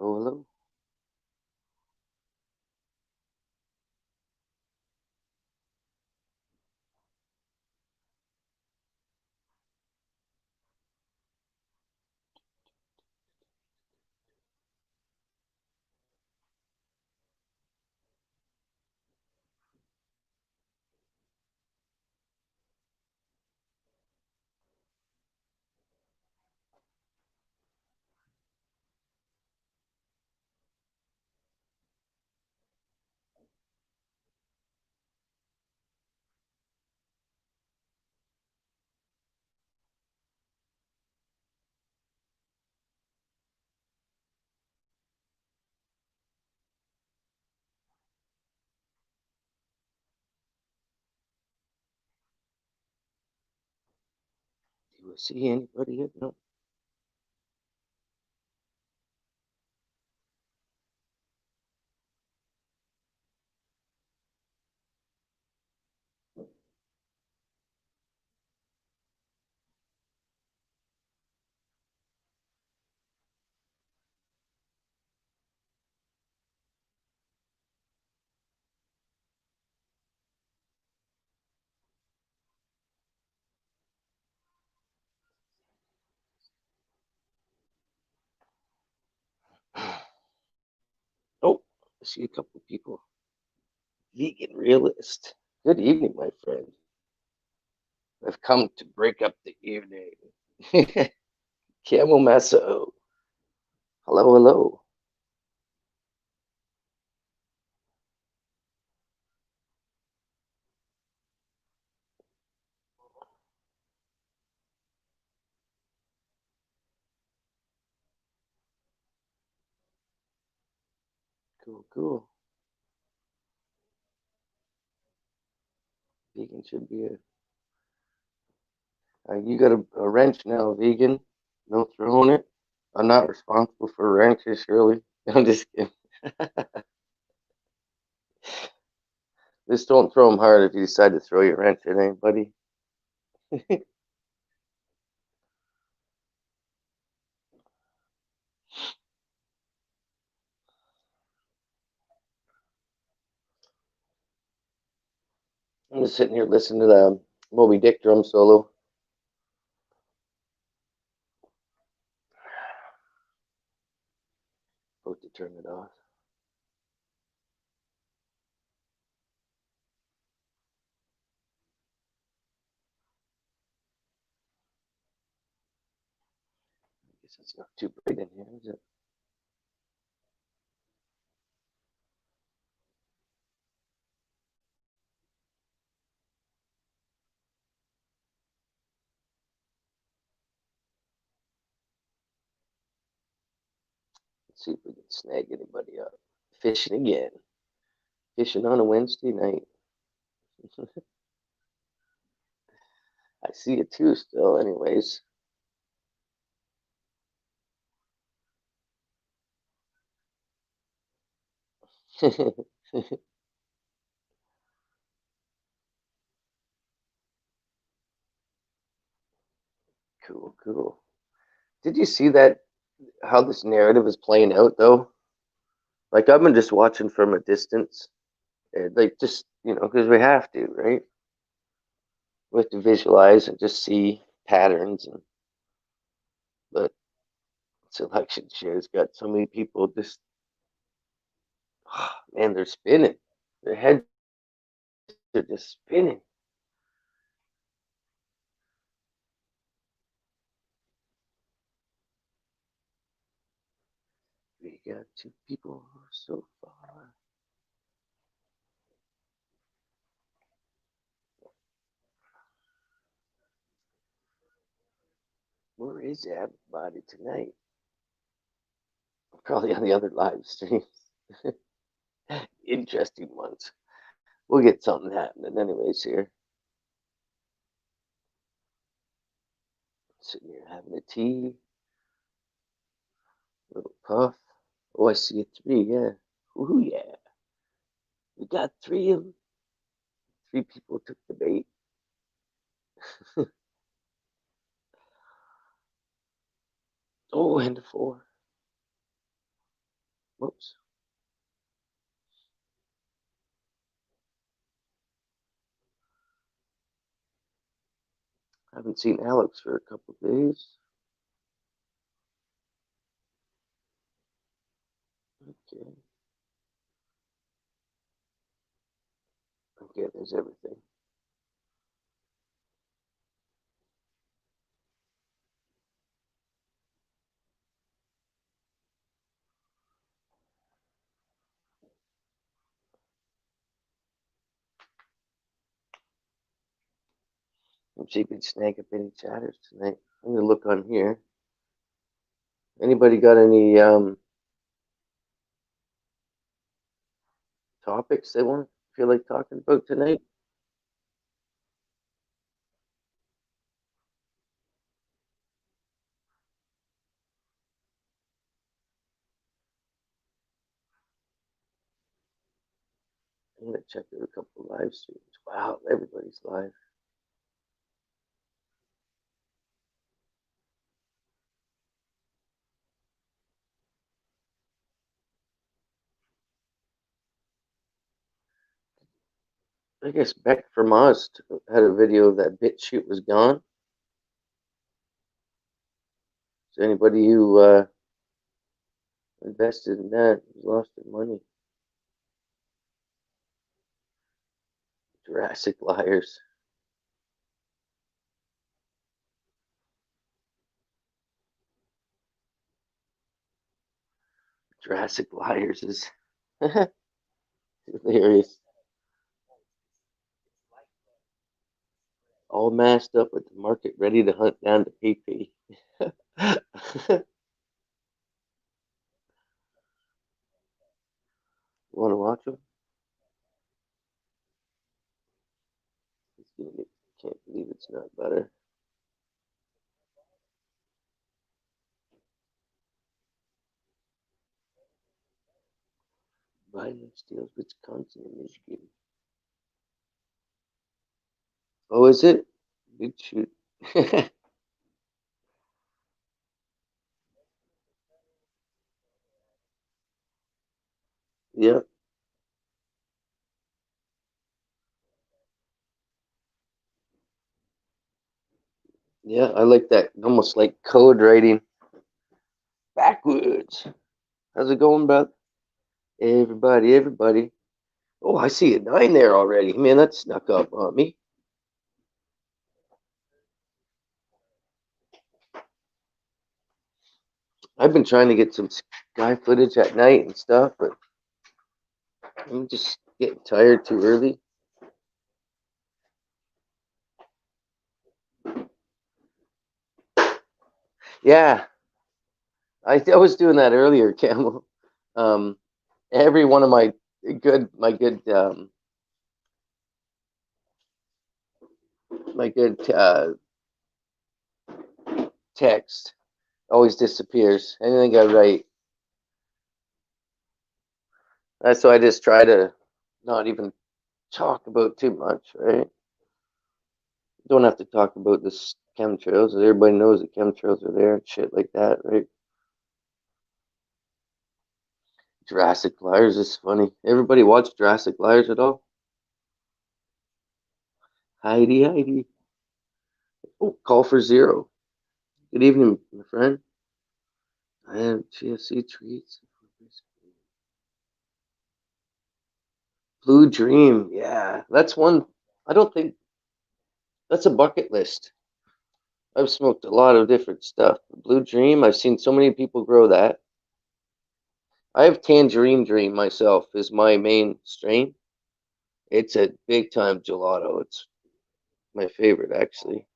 Oh, hello. Do you see anybody yet? No. Oh, I see a couple people. Vegan realist. Good evening, my friend. I've come to break up the evening. Camel Masso. Hello, hello. Cool, cool. Vegan should be a. You got a wrench now, vegan. No throwing it. I'm not responsible for wrenches, Shirley. I'm just kidding. Just don't throw them hard if you decide to throw your wrench at anybody. I'm just sitting here listening to the Moby Dick drum solo. Supposed to turn it off. I guess it's not too bright in here, is it? Let's see if we can snag anybody up. Fishing again. Fishing on a Wednesday night. I see it too still, anyways. Cool, cool. Did you see that? How this narrative is playing out, though? Like, I've been just watching from a distance. Like, just, because we have to, right? We have to visualize and just see patterns. But this election shit has got so many people just, oh, man, they're spinning. Their heads are just spinning. We got two people so far. Where is everybody tonight? Probably on the other live streams. Interesting ones. We'll get something happening anyways here. Sitting here having a tea, a little puff. Oh, I see a three, yeah. Ooh, yeah. We got three of them. Three people took the bait. Oh, and a four. Whoops. Haven't seen Alex for a couple of days. Okay. Okay, there's everything. Let's see if we can snag up any chatters tonight. I'm gonna look on here. Anybody got any topics they want feel like talking about tonight? I'm gonna check out a couple of live streams. Wow, everybody's live. I guess Beck from Oz had a video that BitChute was gone. So anybody who invested in that lost their money. Jurassic liars. Jurassic liars is hilarious. All masked up at the market, ready to hunt down the PP. Want to watch them? Can't believe it's not better. Biden steals Wisconsin and Michigan. Oh, is it? Good shoot. Yeah, yeah, I like that. Almost like code writing backwards. How's it going, bud? Everybody, everybody. Oh, I see a 9 there already. Man, that snuck up on me. I've been trying to get some sky footage at night and stuff, but I'm just getting tired too early. Yeah, I was doing that earlier, Camel. Um, every one of my good text always disappears. Anything I write, that's why I just try to not even talk about too much, right? Don't have to talk about the chemtrails. Everybody knows that chemtrails are there and shit like that, right? Jurassic Liars is funny. Everybody watch Jurassic Liars at all? Heidi, Heidi. Oh, call for zero. Good evening, my friend. I have GSC treats. Blue Dream, yeah, that's one. I don't think that's a bucket list. I've smoked a lot of different stuff. Blue Dream, I've seen so many people grow that. I have Tangerine Dream myself, is my main strain. It's a big time gelato. It's my favorite, actually.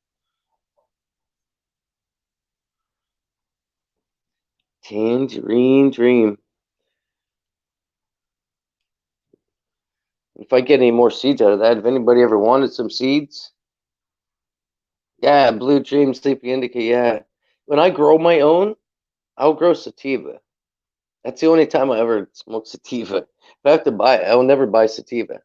Tangerine Dream. If I get any more seeds out of that, if anybody ever wanted some seeds, yeah, Blue Dream, Sleepy Indica, yeah. When I grow my own, I'll grow sativa. That's the only time I ever smoke sativa. If I have to buy it, I will never buy sativa.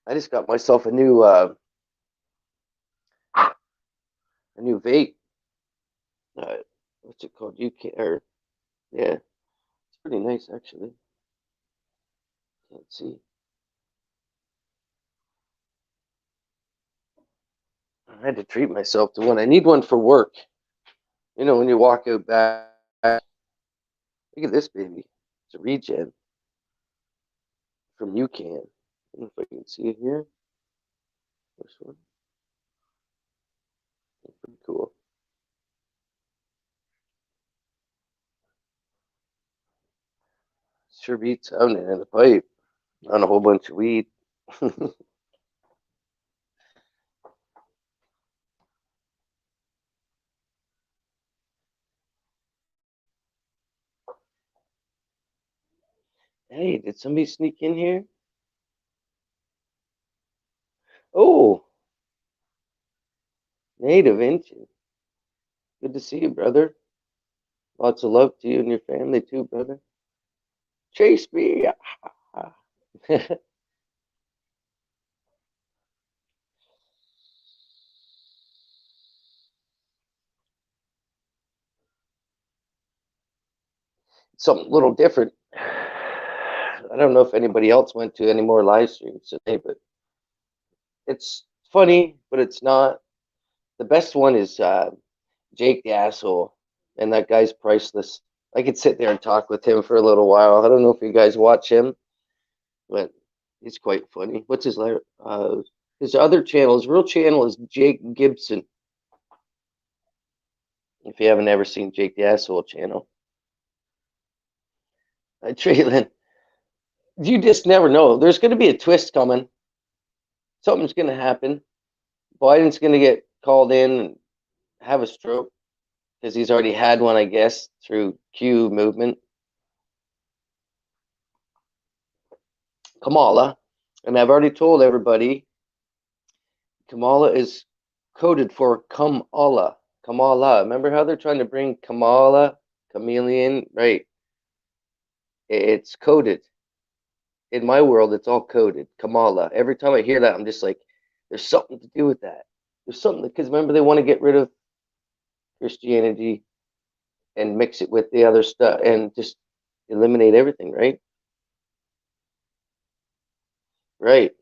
I just got myself a new vape. What's it called? You can or yeah, it's pretty nice actually. Can't see. I had to treat myself to one. I need one for work. You know, when you walk out back, look at this baby. It's a regen from UCAN. I don't know if I can see it here. This one. Pretty cool. Sure beats sounding in the pipe on a whole bunch of weed. Hey, did somebody sneak in here? Oh, native Indian. Good to see you, brother. Lots of love to you and your family too, brother. Chase me. Something a little different. I don't know if anybody else went to any more live streams today, but it's funny, but it's not. The best one is Jake the Asshole, and that guy's priceless. I could sit there and talk with him for a little while. I don't know if you guys watch him, but he's quite funny. What's his other channel? His real channel is Jake Gibson. If you haven't ever seen Jake the Asshole channel, Traylon, you just never know. There's going to be a twist coming. Something's going to happen. Biden's going to get called in and have a stroke because he's already had one, I guess, through Q movement. Kamala, and I've already told everybody, Kamala is coded for Kamala. Kamala. Remember how they're trying to bring Kamala, chameleon, right? It's coded. In my world, it's all coded. Kamala. Every time I hear that, I'm just like, there's something to do with that. There's something because remember they want to get rid of Christianity and mix it with the other stuff and just eliminate everything, right? Right.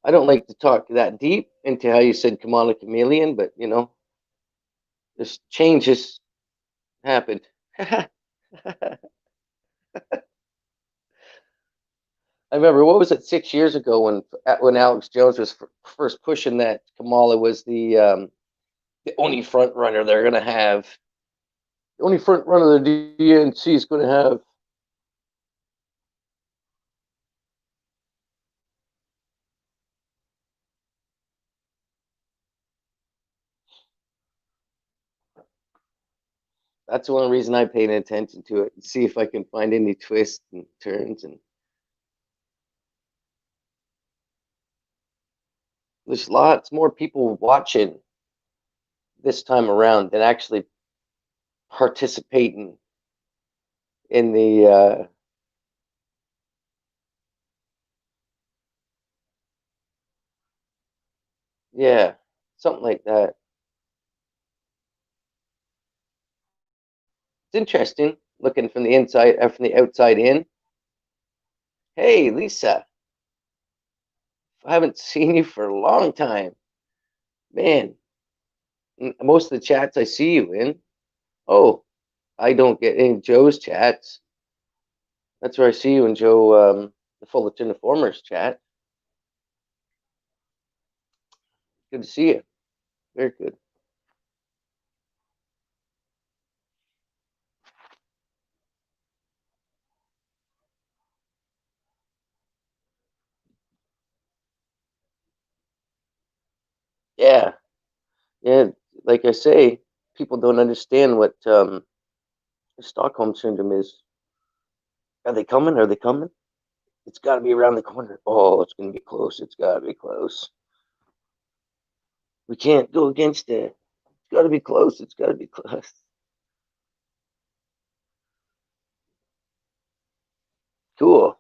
I don't like to talk that deep into how you said Kamala chameleon, but you know, this changes happened. I remember what was it 6 years ago when Alex Jones was first pushing that Kamala was the only front runner they're gonna have. The only front runner the DNC is gonna have. That's one reason I paid attention to it and see if I can find any twists and turns. And there's lots more people watching this time around than actually participating in the yeah, something like that. It's interesting looking from the inside from the outside in. Hey, Lisa, I haven't seen you for a long time, man. Most of the chats I see you in. Oh, I don't get in Joe's chats. That's where I see you in Joe, the Fullerton Informers chat. Good to see you. Very good. Yeah, yeah. Like I say, people don't understand what Stockholm syndrome is. Are they coming? Are they coming? It's got to be around the corner. Oh, it's going to be close. It's got to be close. We can't go against it. It's got to be close. It's got to be close. Cool.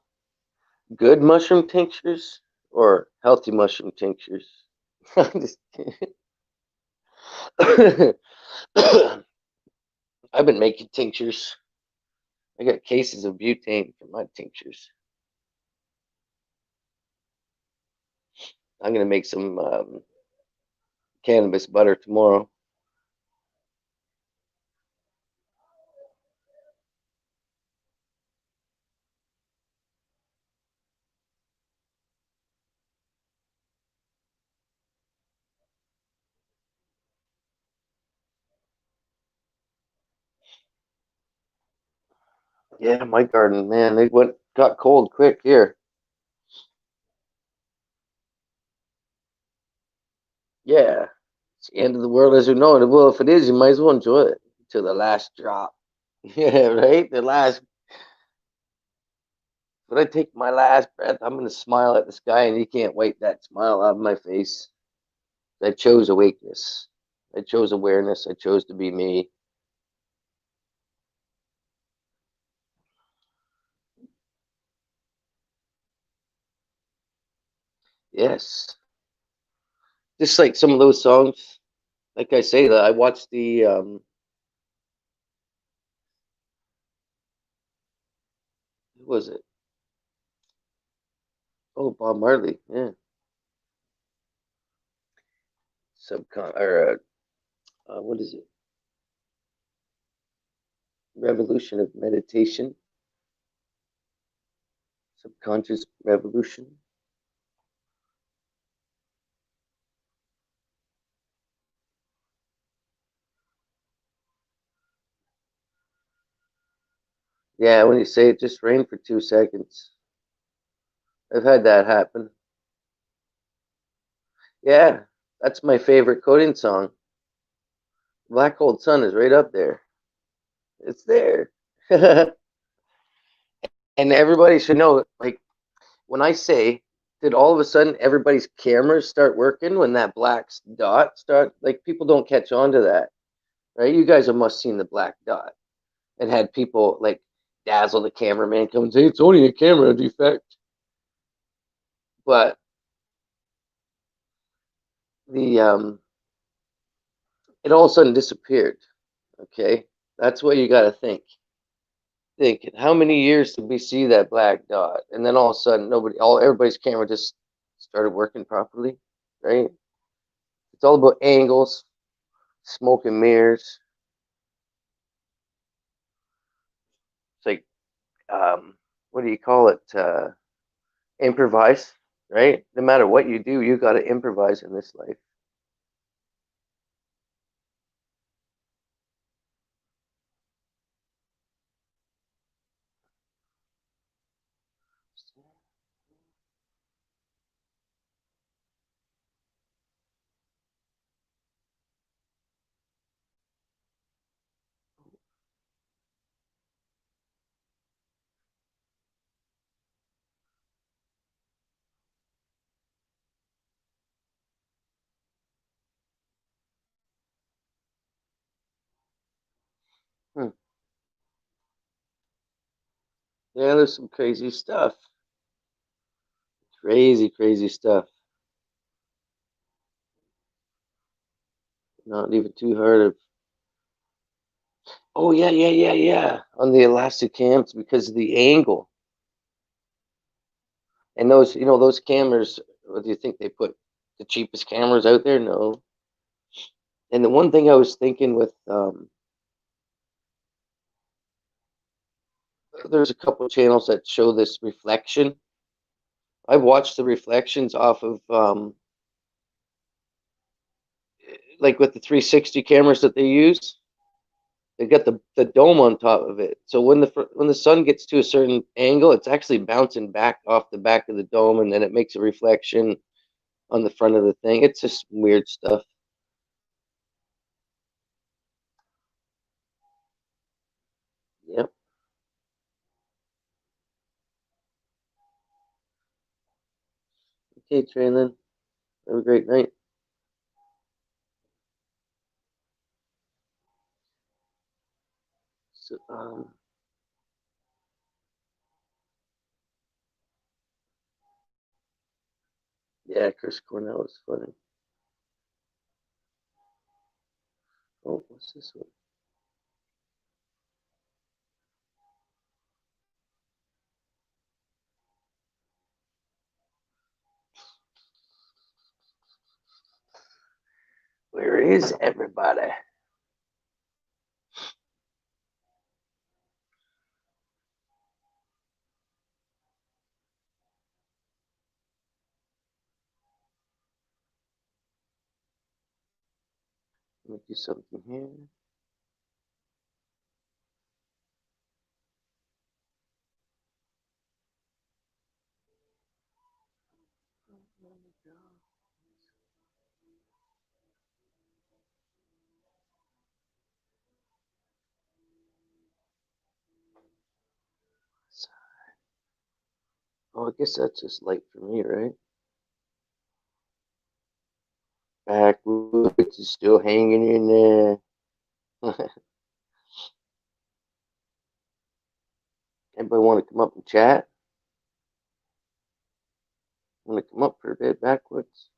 Good mushroom tinctures or healthy mushroom tinctures? I'm just kidding. I've been making tinctures. I got cases of butane for my tinctures. I'm gonna make some cannabis butter tomorrow. Yeah, my garden, man, they got cold quick here. Yeah, it's the end of the world as we know it. Well, if it is, you might as well enjoy it to the last drop. Yeah, right. The last. When I take my last breath, I'm gonna smile at the sky, and you can't wipe that smile out of my face. I chose awakeness. I chose awareness. I chose to be me. Yes, just like some of those songs. Like I say, that I watched the who was it? Oh, Bob Marley. Yeah, subcon or what is it? Revolution of meditation, subconscious revolution. Yeah, when you say it just rained for 2 seconds, I've had that happen. Yeah, that's my favorite coding song. Black Hole Sun is right up there. It's there. And everybody should know, like, when I say, did all of a sudden everybody's cameras start working when that black dot start? Like, people don't catch on to that, right? You guys have must seen the black dot and had people like dazzle the cameraman come and say it's only a camera defect, but the it all of a sudden disappeared. Okay, that's what you got to think. Think how many years did we see that black dot, and then all of a sudden everybody's camera just started working properly, right? It's all about angles, smoke and mirrors. It's like what do you call it? Improvise, right? No matter what you do, you got to improvise in this life. Hmm. Yeah, there's some crazy stuff. Crazy, crazy stuff. Not even too hard of. Oh yeah, yeah, yeah, yeah. On the elastic cams because of the angle. And those, those cameras. What do you think they put the cheapest cameras out there? No. And the one thing I was thinking with, there's a couple channels that show this reflection. I've watched the reflections off of, like with the 360 cameras that they use. They got the dome on top of it. So when the sun gets to a certain angle, it's actually bouncing back off the back of the dome, and then it makes a reflection on the front of the thing. It's just weird stuff. Yep. Okay, Traylon. Have a great night. So, Yeah, Chris Cornell is funny. Oh, what's this one? Where is everybody? Let me do something here. Oh, I guess that's just light for me, right? Backwoods is still hanging in there. Anybody want to come up and chat? Want to come up for a bit, Backwoods?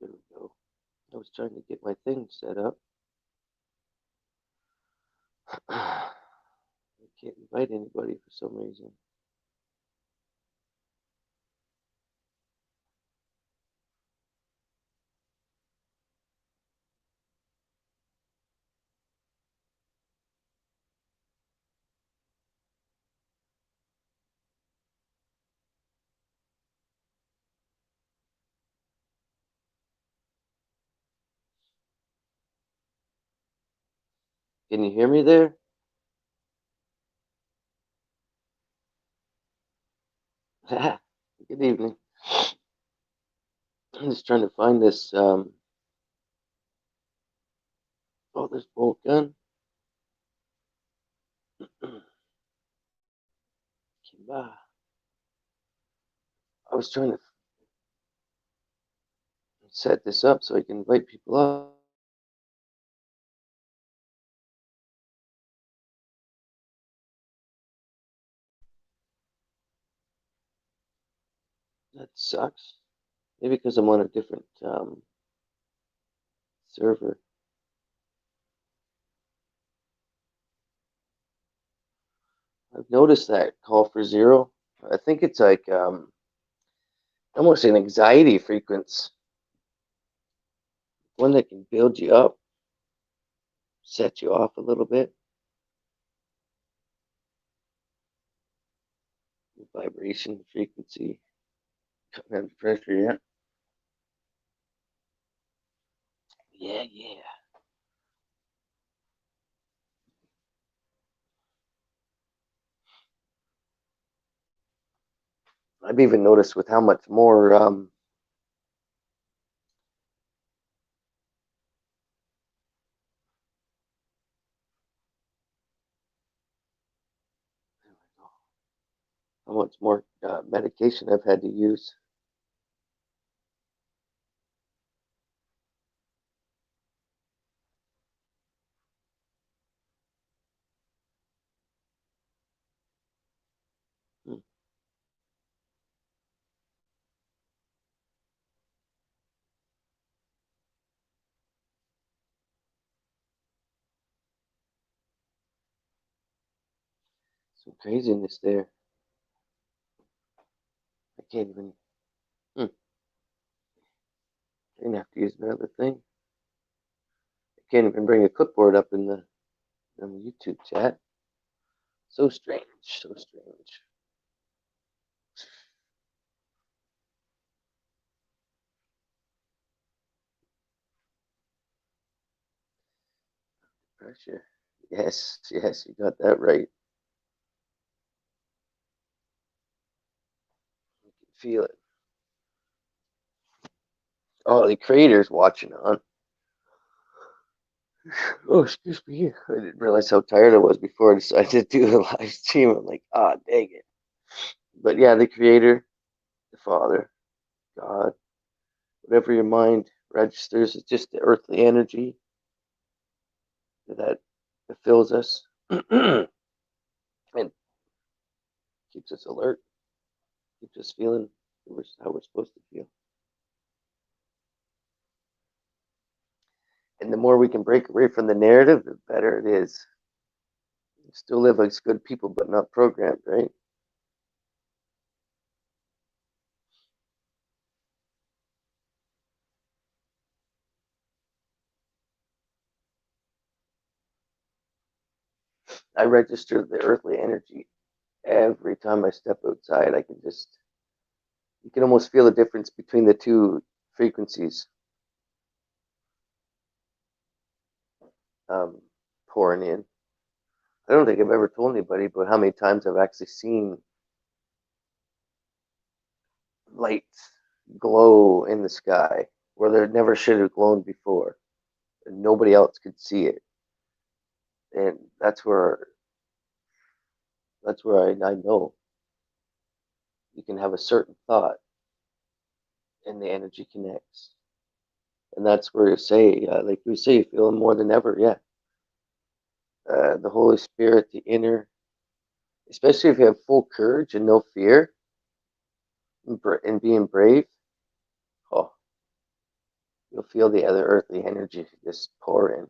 There we go. I was trying to get my thing set up. I can't invite anybody for some reason. Can you hear me there? Good evening. I'm just trying to find this. Oh, there's bolt gun. Kimba. I was trying to set this up so I can invite people up. That sucks. Maybe because I'm on a different server. I've noticed that call for zero. I think it's like almost an anxiety frequency, one that can build you up, set you off a little bit. Vibration frequency, coming under pressure. Yeah, yeah. I've even noticed with how much more how much more medication I've had to use. Hmm. Some craziness there. I can't even. Hmm. I didn't have to use another thing. I can't even bring a clipboard up in the YouTube chat. So strange. So strange. Pressure. Yes, yes, you got that right. You can feel it. Oh, the creator's watching on. Oh, excuse me. I didn't realize how tired I was before I decided to do the live stream. I'm like, ah, oh, dang it. But yeah, the creator, the Father, God, whatever your mind registers, it's just the earthly energy that fills us and keeps us alert, keeps us feeling how we're supposed to feel. And the more we can break away from the narrative, the better it is. Still live as good people, but not programmed, right? I register the earthly energy every time I step outside. I can just, you can almost feel the difference between the two frequencies um, pouring in. I don't think I've ever told anybody about how many times I've actually seen light glow in the sky where there never should have glowed before, and nobody else could see it. And that's where I know you can have a certain thought and the energy connects. And that's where you say, like we say, you feel more than ever. Yeah, the Holy Spirit, the inner, especially if you have full courage and no fear and being brave. Oh, you'll feel the other earthly energy just pour in.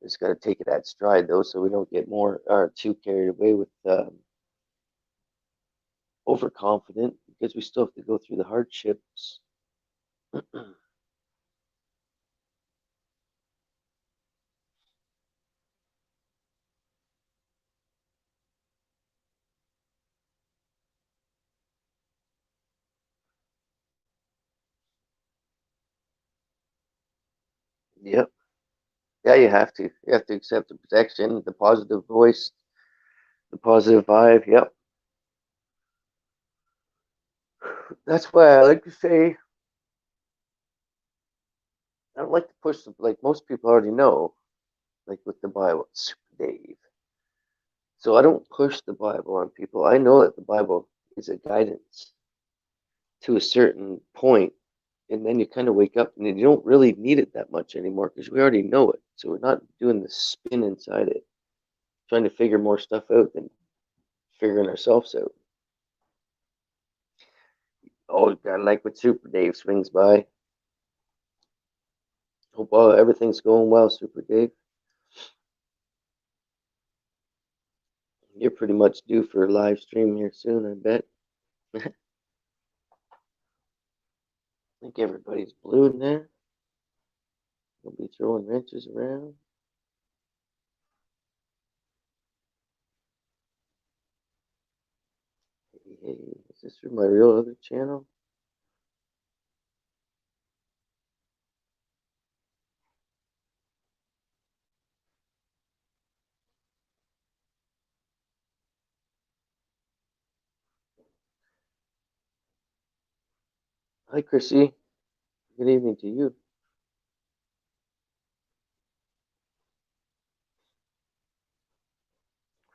Just got to take it at stride though, so we don't get more or too carried away with overconfident because we still have to go through the hardships. Yep. Yeah, you have to. You have to accept the protection, the positive voice, the positive vibe. Yep. That's why I like to say I don't like to push the, like most people already know, like with the Bible, Super Dave. So I don't push the Bible on people. I know that the Bible is a guidance to a certain point, and then you kind of wake up and you don't really need it that much anymore because we already know it. So we're not doing the spin inside it, trying to figure more stuff out than figuring ourselves out. Oh, I like when Super Dave swings by. Hope everything's going well, Super Dave. You're pretty much due for a live stream here soon, I bet. I think everybody's blue in there. We'll be throwing wrenches around. Hey, is this for my real other channel? Hi, Chrissy. Good evening to you.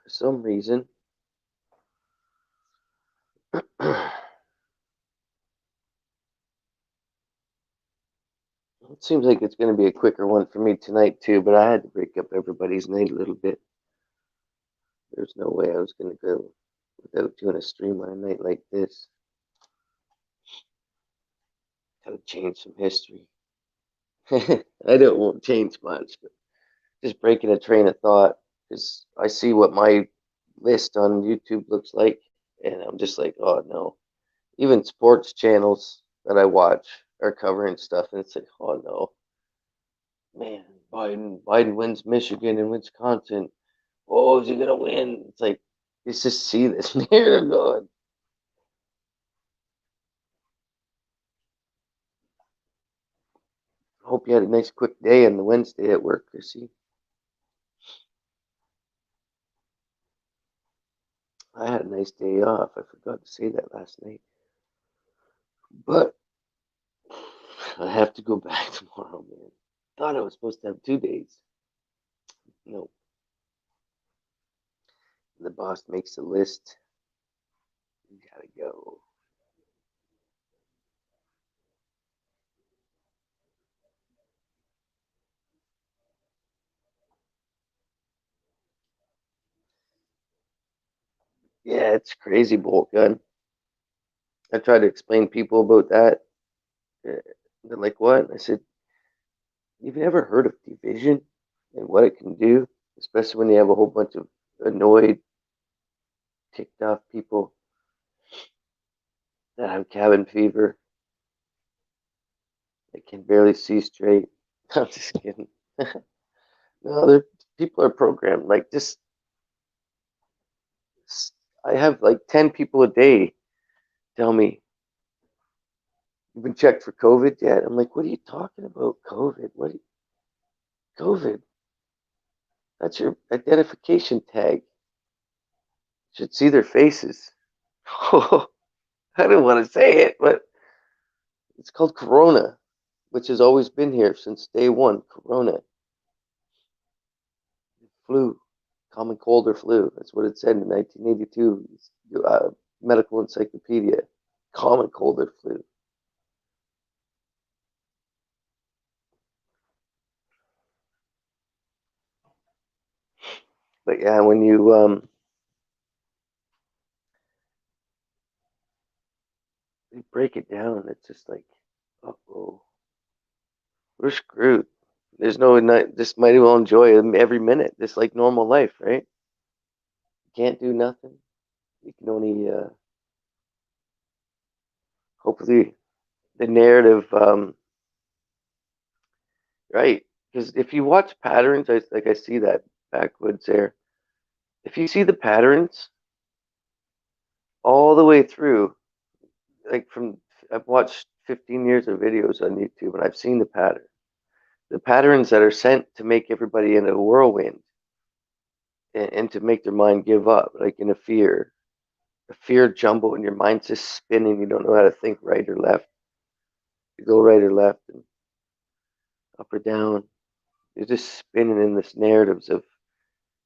For some reason, it seems like it's going to be a quicker one for me tonight, too, but I had to break up everybody's night a little bit. There's no way I was going to go without doing a stream on a night like this. Gotta change some history. I don't won't change much, but just breaking a train of thought because I see what my list on YouTube looks like, and I'm just like, oh no. Even sports channels that I watch are covering stuff, and it's like, oh no, man, Biden wins Michigan and Wisconsin. Oh, is he gonna win? It's like, let's just see this narrative going. Hope you had a nice quick day on the Wednesday at work, Chrissy. I had a nice day off. I forgot to say that last night. But I have to go back tomorrow, man. Thought I was supposed to have 2 days. No. The boss makes a list. You gotta go. Yeah, it's crazy, bolt gun. I tried to explain people about that. They're like, what? I said, you've never heard of division and what it can do, especially when you have a whole bunch of annoyed, ticked off people that have cabin fever. They can barely see straight. I'm just kidding. No, people are programmed. Like just, I have like 10 people a day tell me, you've been checked for COVID yet? I'm like, what are you talking about? COVID? COVID? That's your identification tag. You should see their faces. I don't want to say it, but it's called Corona, which has always been here since day one. Corona, flu, common cold or flu. That's what it said in 1982 medical encyclopedia. Common cold or flu. But yeah, when you break it down, it's just like, oh, we're screwed. There's no night. Just might as well enjoy every minute, just like normal life, right? You can't do nothing. You can only hopefully the narrative, right? Because if you watch patterns, I see that backwoods there. If you see the patterns all the way through, like from I've watched 15 years of videos on YouTube and I've seen the pattern. The patterns that are sent to make everybody in a whirlwind and to make their mind give up, like in a fear jumble, and your mind's just spinning. You don't know how to think right or left. You go right or left and up or down. You're just spinning in this narratives of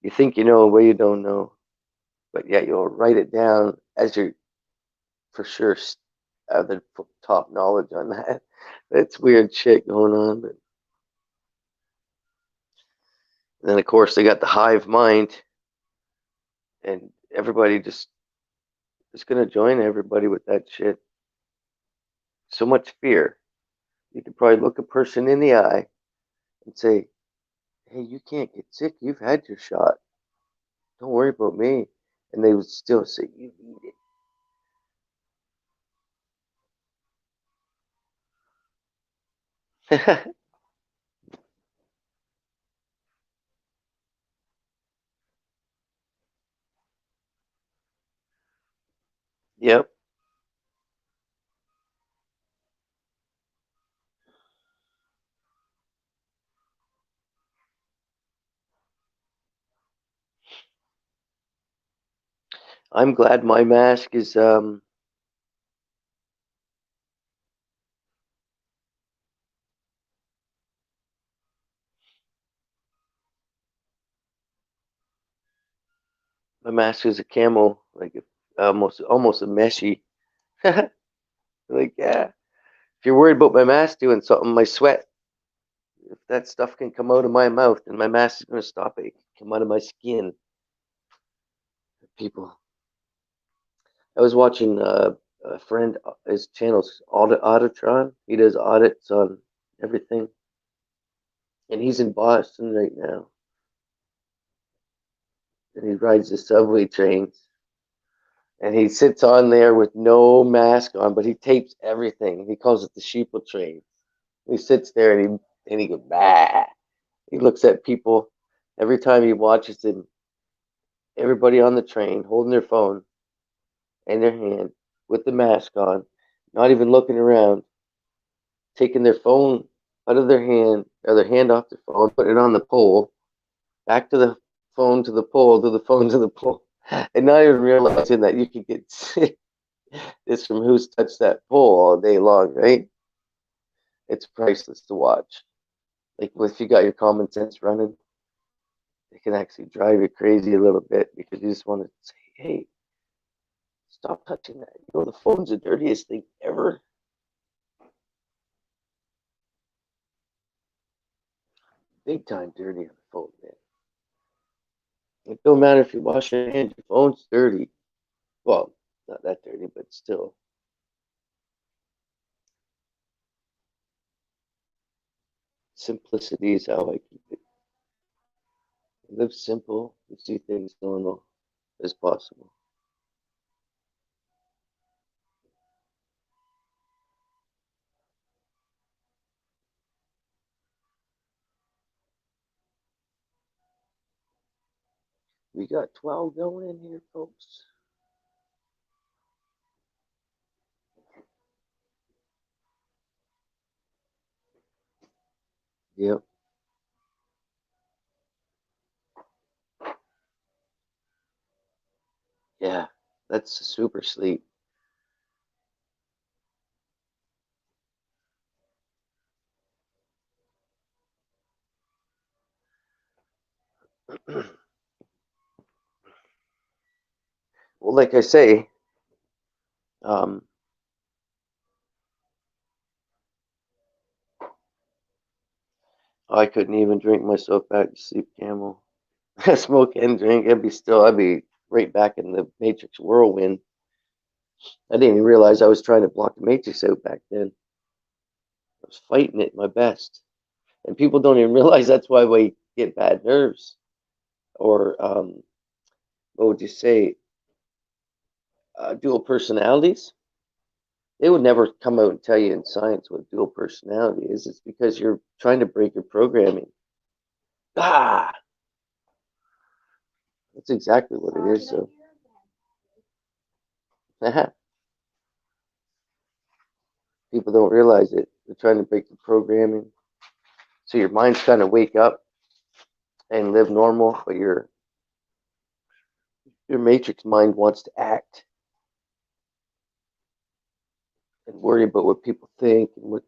you think you know a way you don't know, but yet you'll write it down as you're for sure have the top knowledge on that. That's weird shit going on. But then of course they got the hive mind, and everybody just is gonna join everybody with that shit. So much fear. You could probably look a person in the eye and say, "Hey, you can't get sick. You've had your shot. Don't worry about me." And they would still say, "You need it." Yep. I'm glad my mask is my mask is a camo, like almost a meshy. Like, yeah. If you're worried about my mask doing something, my sweat, if that stuff can come out of my mouth, then my mask is going to stop it. It can come out of my skin. People. I was watching a friend, his channel's Auditron. He does audits on everything. And he's in Boston right now. And he rides the subway trains. And he sits on there with no mask on, but he tapes everything. He calls it the sheeple train. He sits there and he goes, bah. He looks at people every time he watches them, everybody on the train holding their phone in their hand with the mask on, not even looking around, taking their phone out of their hand, or their hand off their phone, putting it on the pole, back to the phone to the pole, to the phone to the pole, and not even realizing that you could get sick. It's from who's touched that pole all day long, right? It's priceless to watch. Like if you got your common sense running, it can actually drive you crazy a little bit because you just want to say, "Hey, stop touching that." You know, the phone's the dirtiest thing ever. Big time dirty on the phone, man. It don't matter if you wash your hands, your phone's dirty. Well, not that dirty, but still. Simplicity is how I keep it. Live simple and see things normal as possible. We got 12 going in here, folks. Yep. Yeah. That's super sleep. Well, like I say, um, I couldn't even drink myself back to sleep, Camel. Smoke and drink, I'd be right back in the Matrix whirlwind. I didn't even realize I was trying to block the Matrix out back then. I was fighting it my best. And people don't even realize that's why we get bad nerves. Or, what would you say, dual personalities. They would never come out and tell you in science what dual personality is. It's because you're trying to break your programming. Ah, that's exactly what it is. So, people don't realize it. They're trying to break the programming. So your mind's trying to wake up and live normal, but your matrix mind wants to act and worry about what people think and what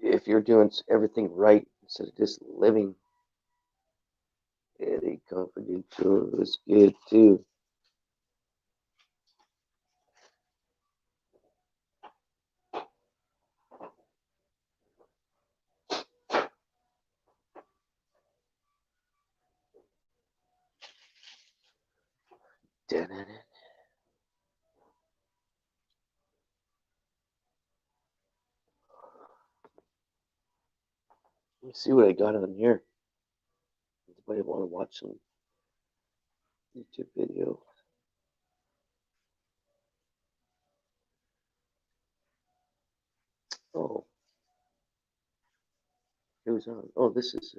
if you're doing everything right instead of just living. Yeah, they comforted too. It was good too. Let me see what I got on here. Anybody want to watch some YouTube video? Oh, it was on. Oh, this is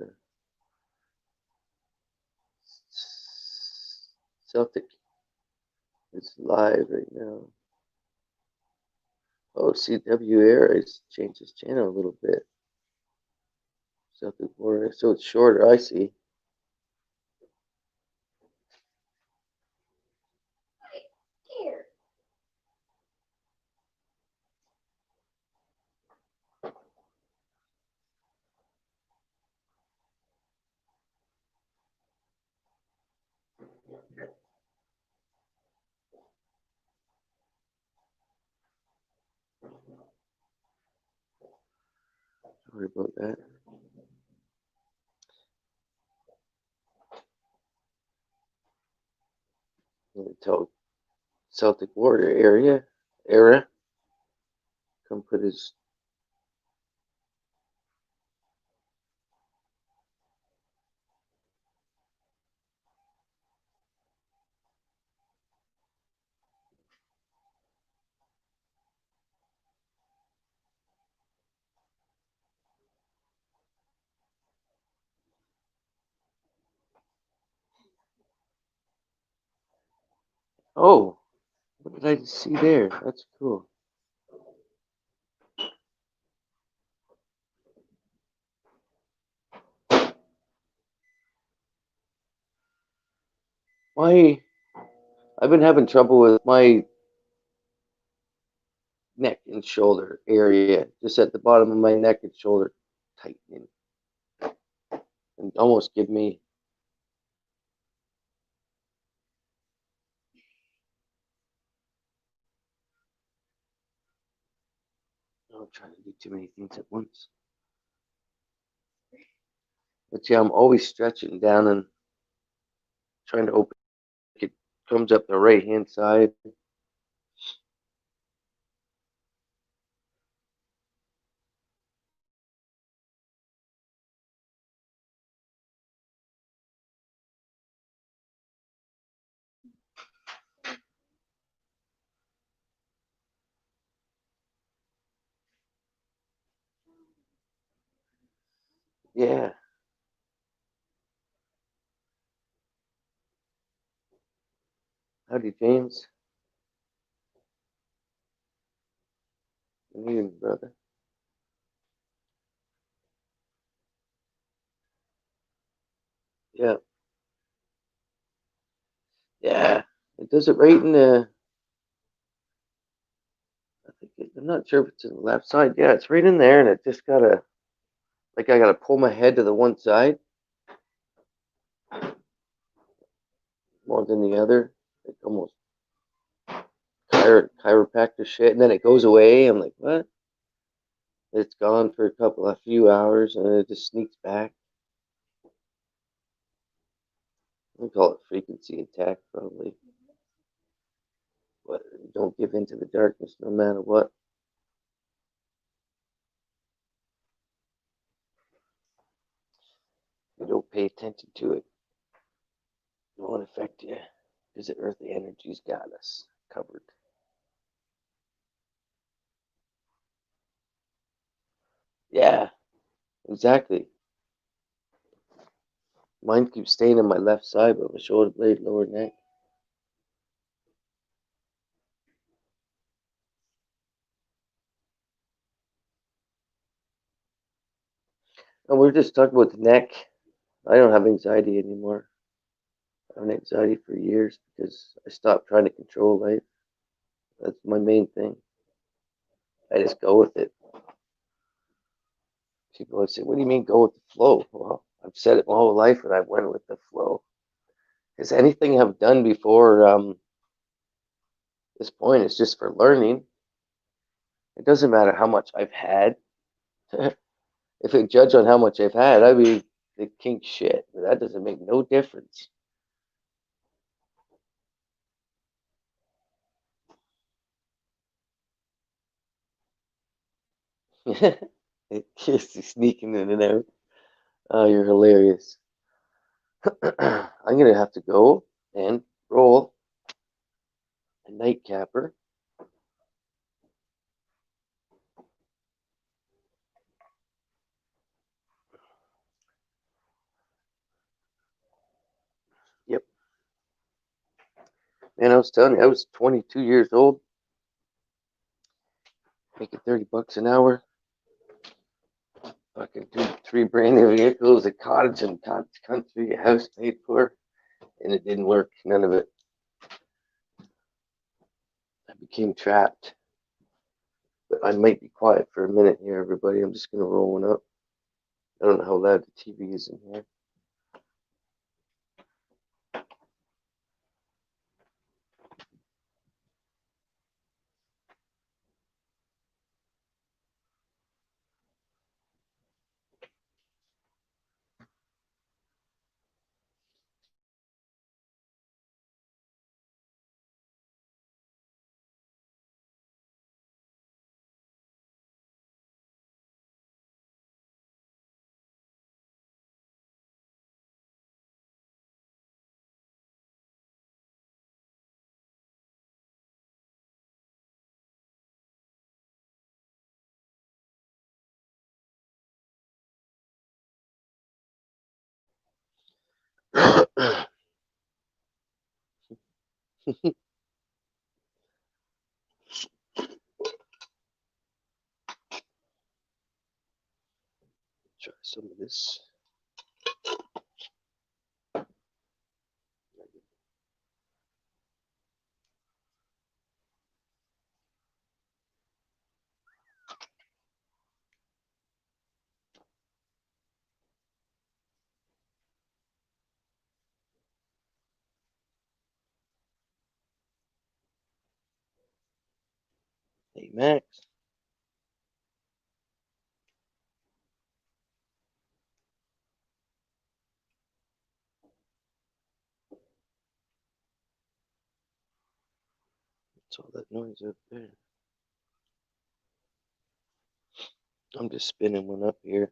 Celtic. It's live right now. Oh, CW Air has changed his channel a little bit. Celtic Warrior. So it's shorter, I see. Sorry about that. I'm gonna tell Celtic Warrior era. Come put his. Oh, what did I see there? That's cool. My, I've been having trouble with my neck and shoulder area, just at the bottom of my neck and shoulder, tightening, and almost give me. I'm trying to do too many things at once. But yeah, I'm always stretching down and trying to open. It comes up the right hand side. Yeah. Howdy, James. Good evening, brother. Yeah. Yeah. It does it right in the. I'm not sure if it's in the left side. Yeah, it's right in there, and it just gotta. Like I gotta pull my head to the one side more than the other. Like almost chiropractor shit, and then it goes away. I'm like, what? It's gone for a few hours, and it just sneaks back. We call it frequency attack, probably. But don't give in to the darkness, no matter what. You don't pay attention to it, it won't affect you, because the earthly energy's got us covered. Yeah, exactly. Mine keeps staying on my left side, but my shoulder blade, lower neck. And we're just talking about the neck. I don't have anxiety anymore. I've had anxiety for years because I stopped trying to control life. That's my main thing. I just go with it. People always say, "What do you mean go with the flow?" Well, I've said it my whole life, and I went with the flow. Because anything I've done before this point is just for learning. It doesn't matter how much I've had. If I judge on how much I've had, I'd be the king shit. But that doesn't make no difference. Just sneaking in and out. Oh, you're hilarious. I'm gonna have to go and roll a nightcapper. Yep. Man, I was telling you, I was 22 years old, making $30 an hour. Fucking three brand new vehicles, a cottage and country, a house paid for, and it didn't work. None of it. I became trapped. But I might be quiet for a minute here, everybody. I'm just gonna roll one up. I don't know how loud the TV is in here. Try some of this. Hey, Max. What's all that noise up there? I'm just spinning one up here.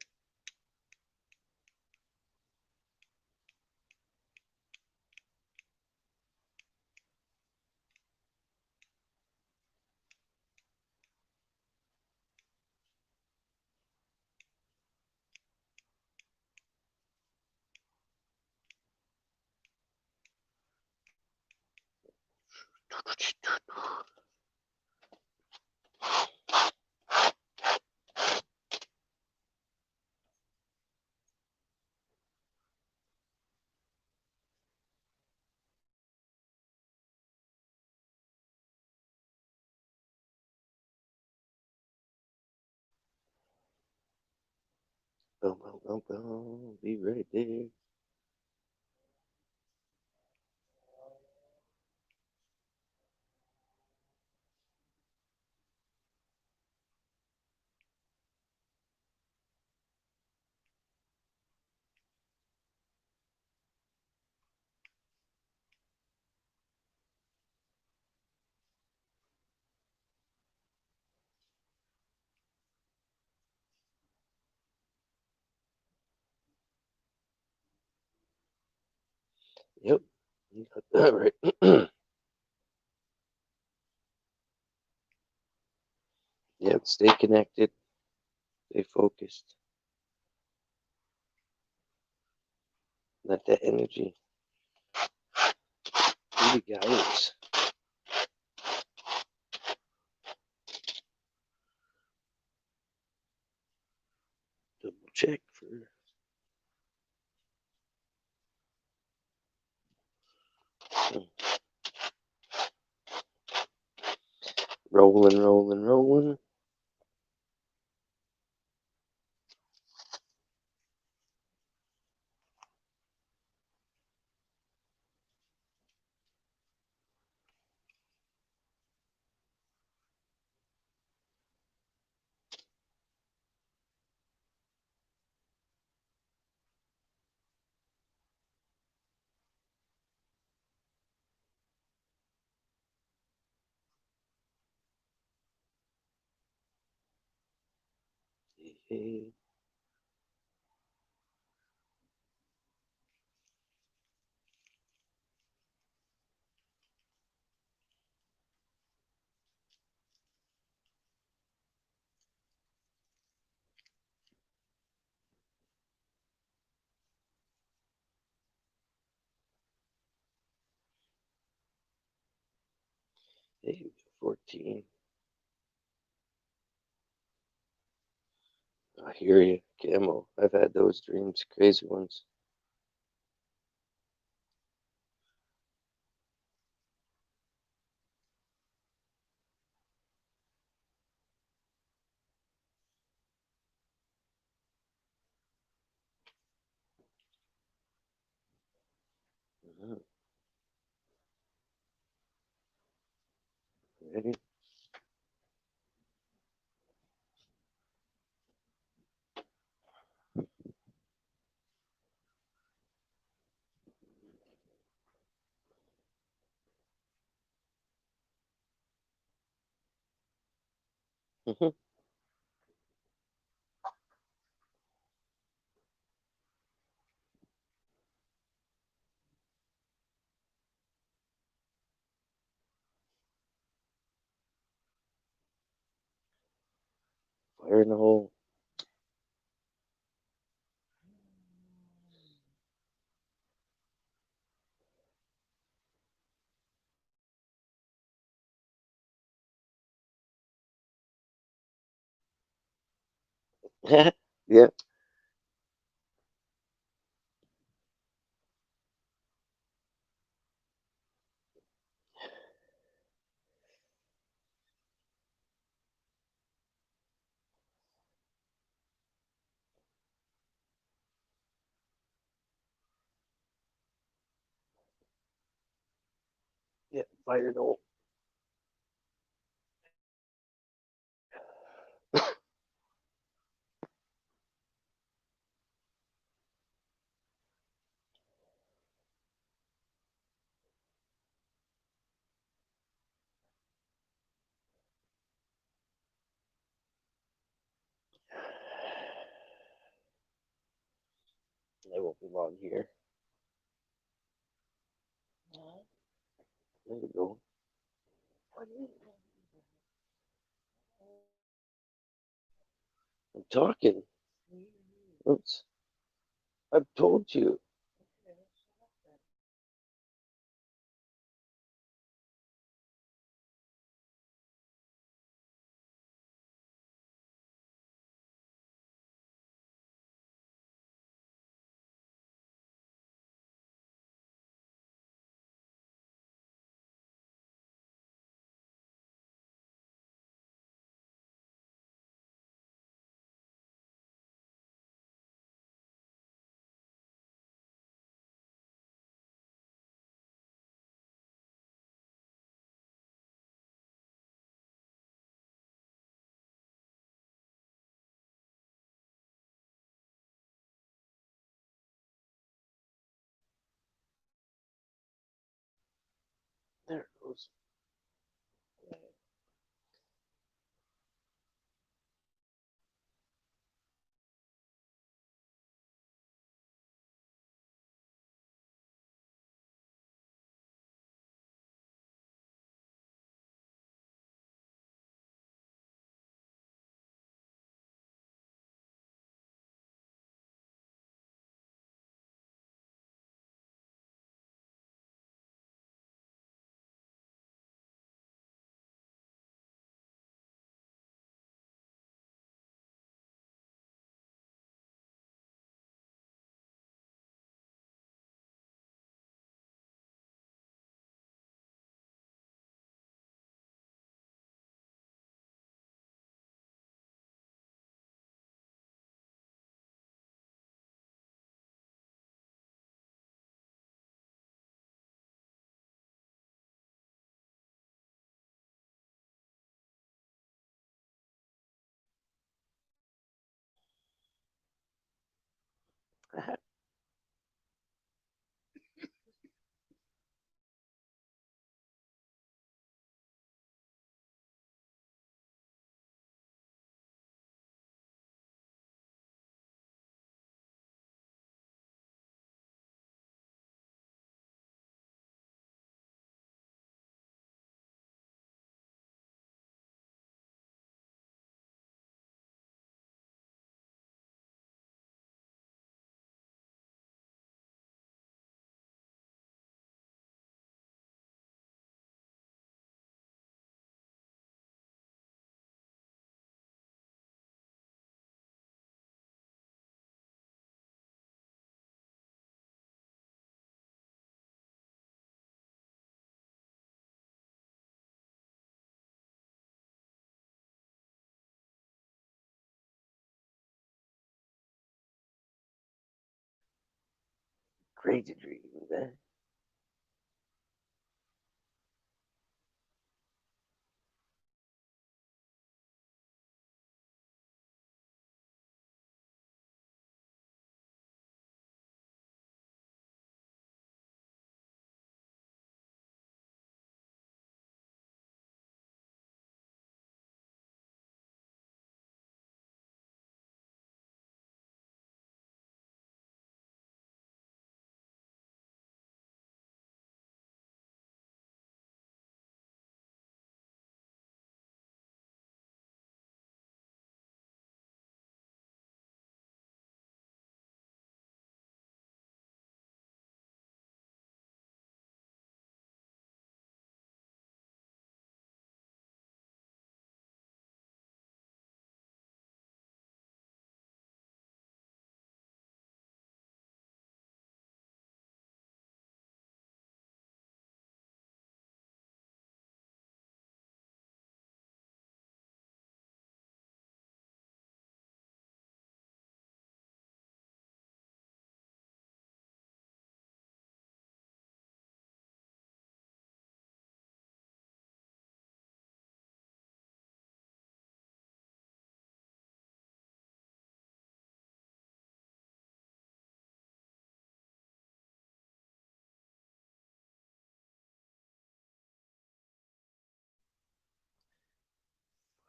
Boom, boom, boom, boom. Be right there. Yep. You got that right. Yep. Stay connected. Stay focused. Let that energy be the guidance. Double check. check for. Rolling, rolling, rolling. Hey. Hey, 14. I hear you, Camo. I've had those dreams, crazy ones. Mhm. Ready? Mhm. Fire in the hole. Yeah. Yeah, fire in the hole. I won't be long here. There we go. I'm talking. Oops. I've told you. There it goes. Crazy dreams, eh?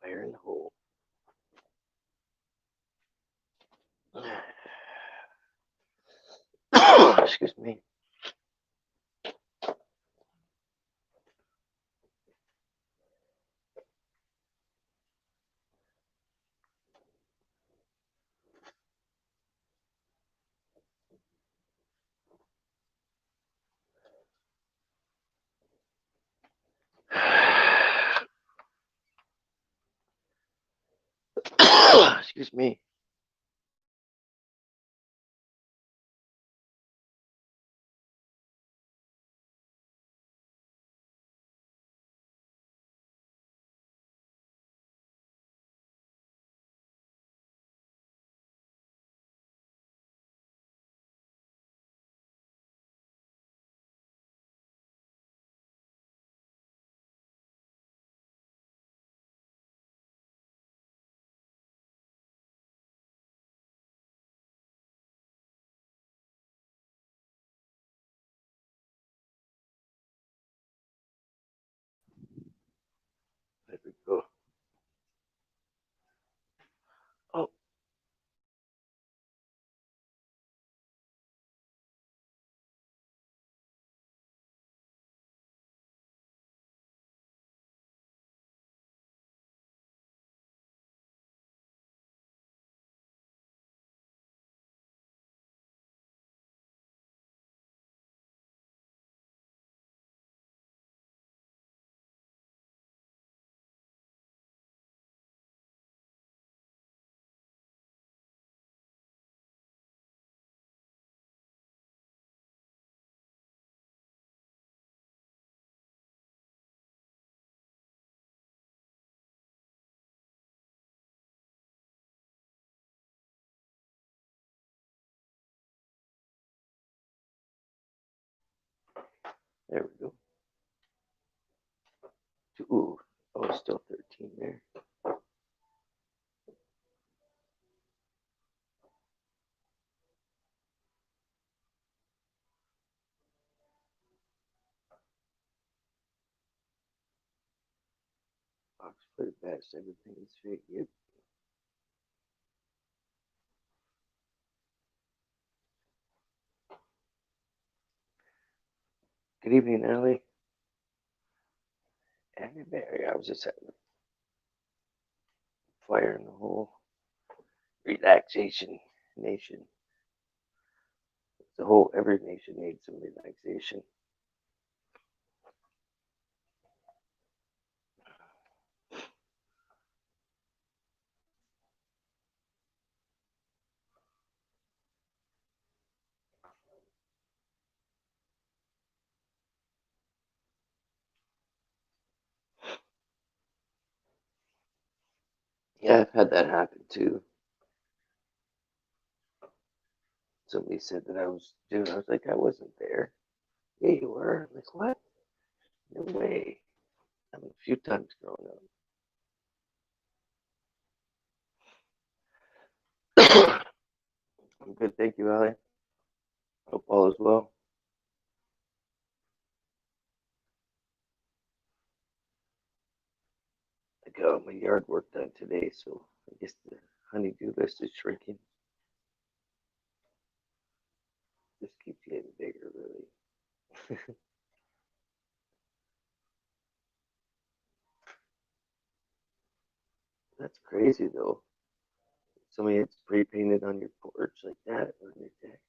Fire in the hole. Excuse me. Excuse me. There we go. Oh, there we go. Ooh, oh, still 13 there. Fox played best. Everything is straight. Yep. Good evening, Ellie. And Barry. I was just having fire in the hole. Relaxation nation. The whole every nation needs some relaxation. Yeah, I've had that happen too. Somebody said that I was doing. I was like, I wasn't there. Yeah, you were. I'm like, what? No way. I mean, a few times growing up. I'm good, thank you, Ali. Hope all is well. I got all my yard work done today, so I guess the honeydew list is shrinking. Just keeps getting bigger, really. That's crazy, though. Somebody had spray painted on your porch like that on your deck.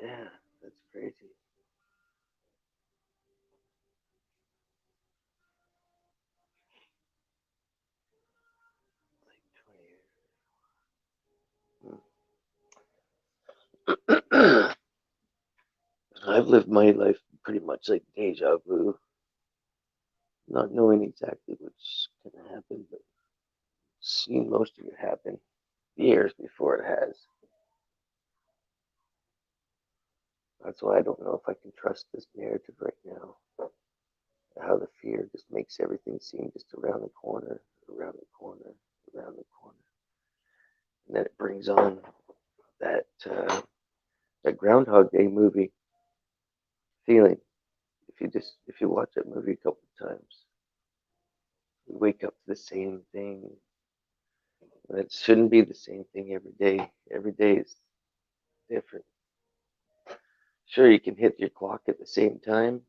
Yeah, that's crazy. Like 20 years. I've lived my life pretty much like deja vu, not knowing exactly what's going to happen, but seen most of it happen years before it has. That's why I don't know if I can trust this narrative right now. How the fear just makes everything seem just around the corner, around the corner, around the corner. And then it brings on that Groundhog Day movie feeling. If you watch that movie a couple of times, you wake up to the same thing. And it shouldn't be the same thing every day. Every day is different. Sure, you can hit your clock at the same time,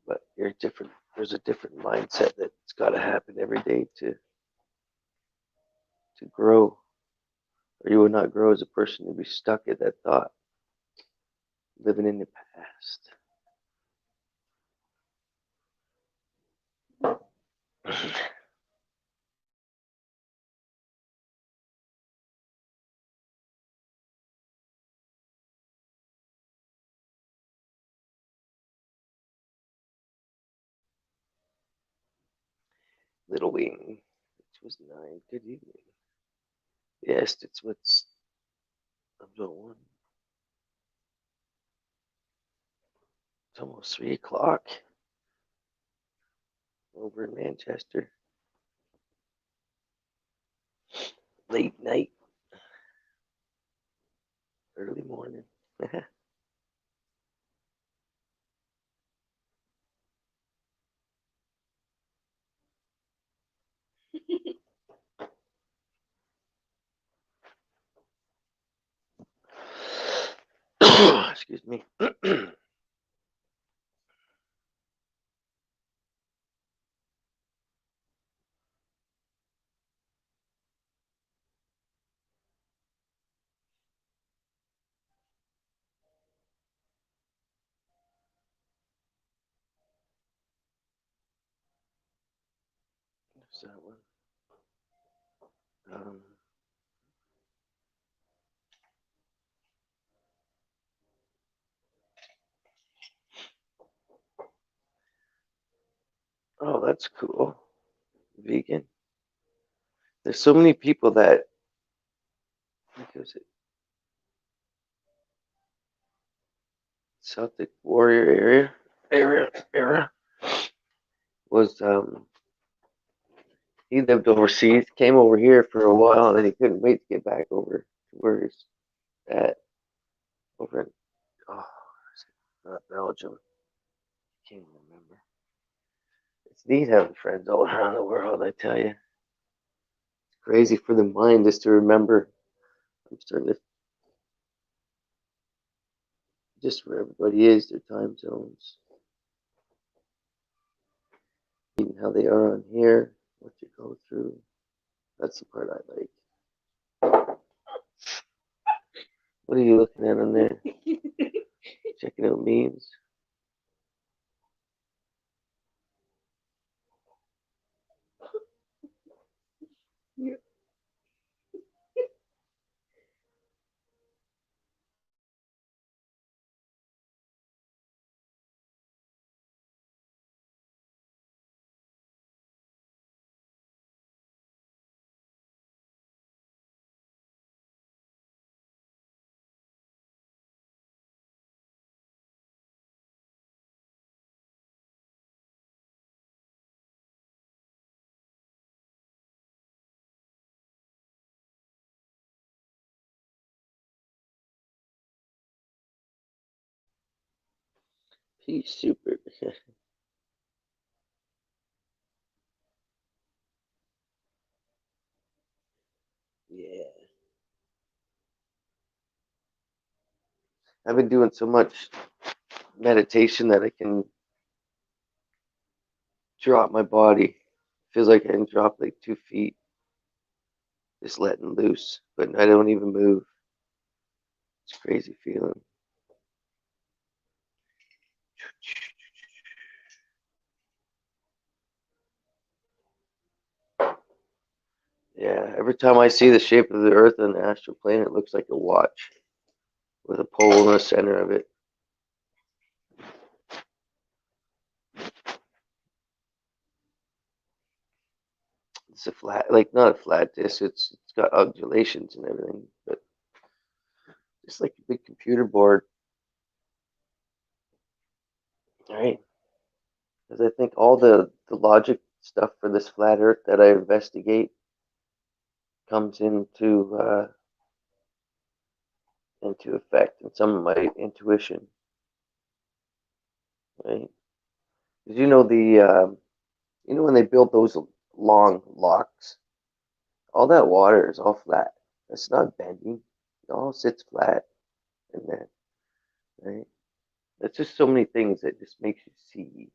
but you're different. There's a different mindset that's got to happen every day to grow, or you will not grow as a person. You'll be stuck in that thought, living in the past. Little Wing, which was 9. Good evening. Yes, it's what's I'm the one. It's almost 3 o'clock over in Manchester. Late night, early morning. Excuse me. There's that one. Um, oh, that's cool. Vegan. There's so many people that because it Celtic Warrior era was he lived overseas, came over here for a while, and then he couldn't wait to get back over to where he's at over in oh, not Belgium. Can't remember. It's neat having friends all around the world. I tell you, it's crazy for the mind just to remember. I'm starting to just where everybody is, their time zones, even how they are on here, what you go through. That's the part I like. What are you looking at on there? Checking out memes. He's super. Yeah. I've been doing so much meditation that I can drop my body. Feels like I can drop like 2 feet, just letting loose, but I don't even move. It's a crazy feeling. Yeah, every time I see the shape of the Earth on the astral plane, it looks like a watch with a pole in the center of it. It's a flat, like not a flat disc. It's got undulations and everything, but it's like a big computer board, right? Because I think all the logic stuff for this flat Earth that I investigate comes into effect, and some of my intuition, right? Because you know when they build those long locks, all that water is all flat. It's not bending. It all sits flat in there, right? It's just so many things that just makes you see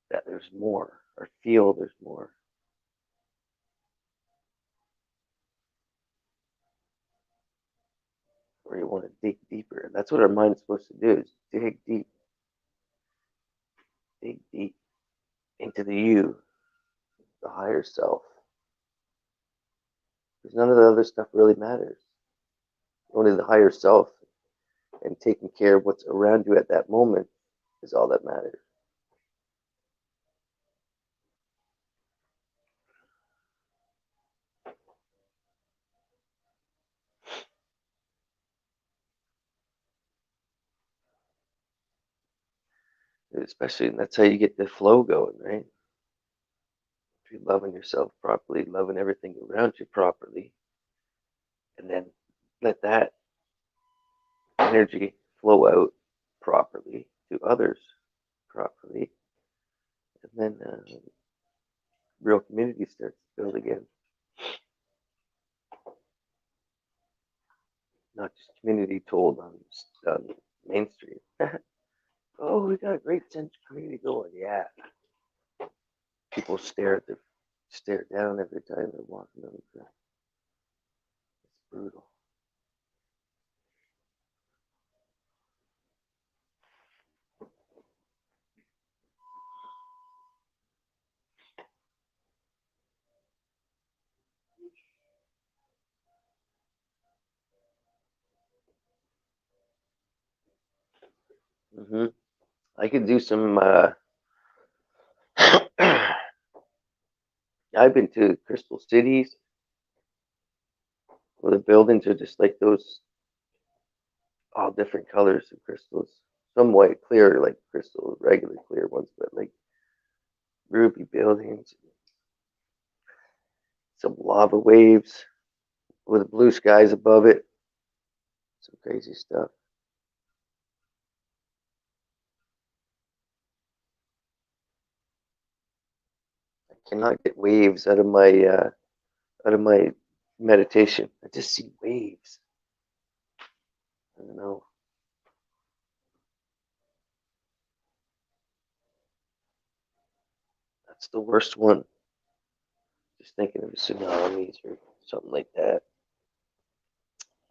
that there's more or feel there's more. Or you want to dig deeper. That's what our mind's supposed to do is dig deep into the you, the higher self. Because none of the other stuff really matters. Only the higher self and taking care of what's around you at that moment is all that matters. Especially, that's how you get the flow going, right? If you're loving yourself properly, loving everything around you properly, and then let that energy flow out properly to others properly, and then real community starts to build again. Not just community told on Main Street. Oh, we got a great sense of community going. Yeah, people stare down every time they're walking on the ground. It's brutal. I could do some. I've been to Crystal Cities where the buildings are just like those, all different colors of crystals. Some white, clear, like crystal, regular clear ones, but like ruby buildings, some lava waves with blue skies above it. Some crazy stuff. I cannot get waves out of my meditation. I just see waves. I don't know. That's the worst one. Just thinking of tsunamis or something like that.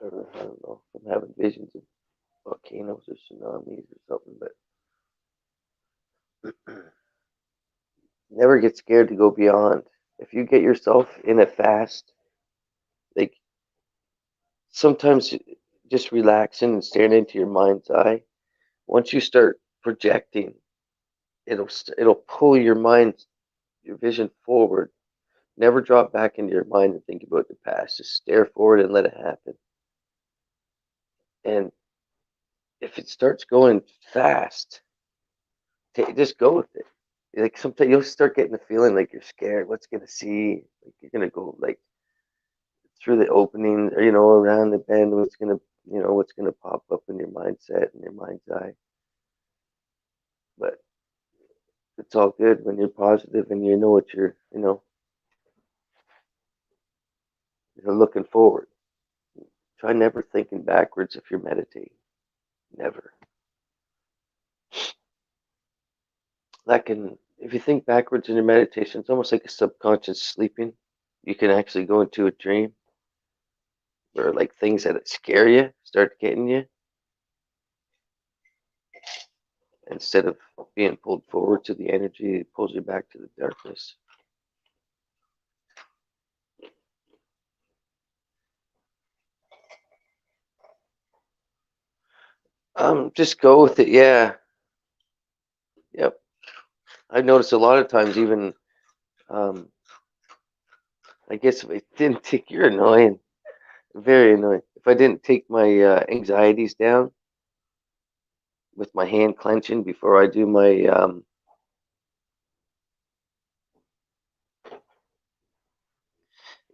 Or I don't know. I'm having visions of volcanoes or tsunamis or something, but never get scared to go beyond. If you get yourself in a fast, like sometimes just relaxing and staring into your mind's eye, once you start projecting, it'll pull your vision forward. Never drop back into your mind and think about the past. Just stare forward and let it happen. And if it starts going fast, just go with it. Like sometimes you'll start getting the feeling like you're scared. What's gonna see? Like you're gonna go like through the opening, or around the bend. What's gonna pop up in your mindset and your mind's eye. But it's all good when you're positive and you know what you're looking forward. Try never thinking backwards if you're meditating. Never. If you think backwards in your meditation, it's almost like a subconscious sleeping. You can actually go into a dream where like things that scare you start getting you instead of being pulled forward to the energy, it pulls you back to the darkness. Just go with it. Yeah. Yep. I've noticed a lot of times, even, I guess if I didn't take, you're annoying, very annoying. If I didn't take my anxieties down with my hand clenching before I do my,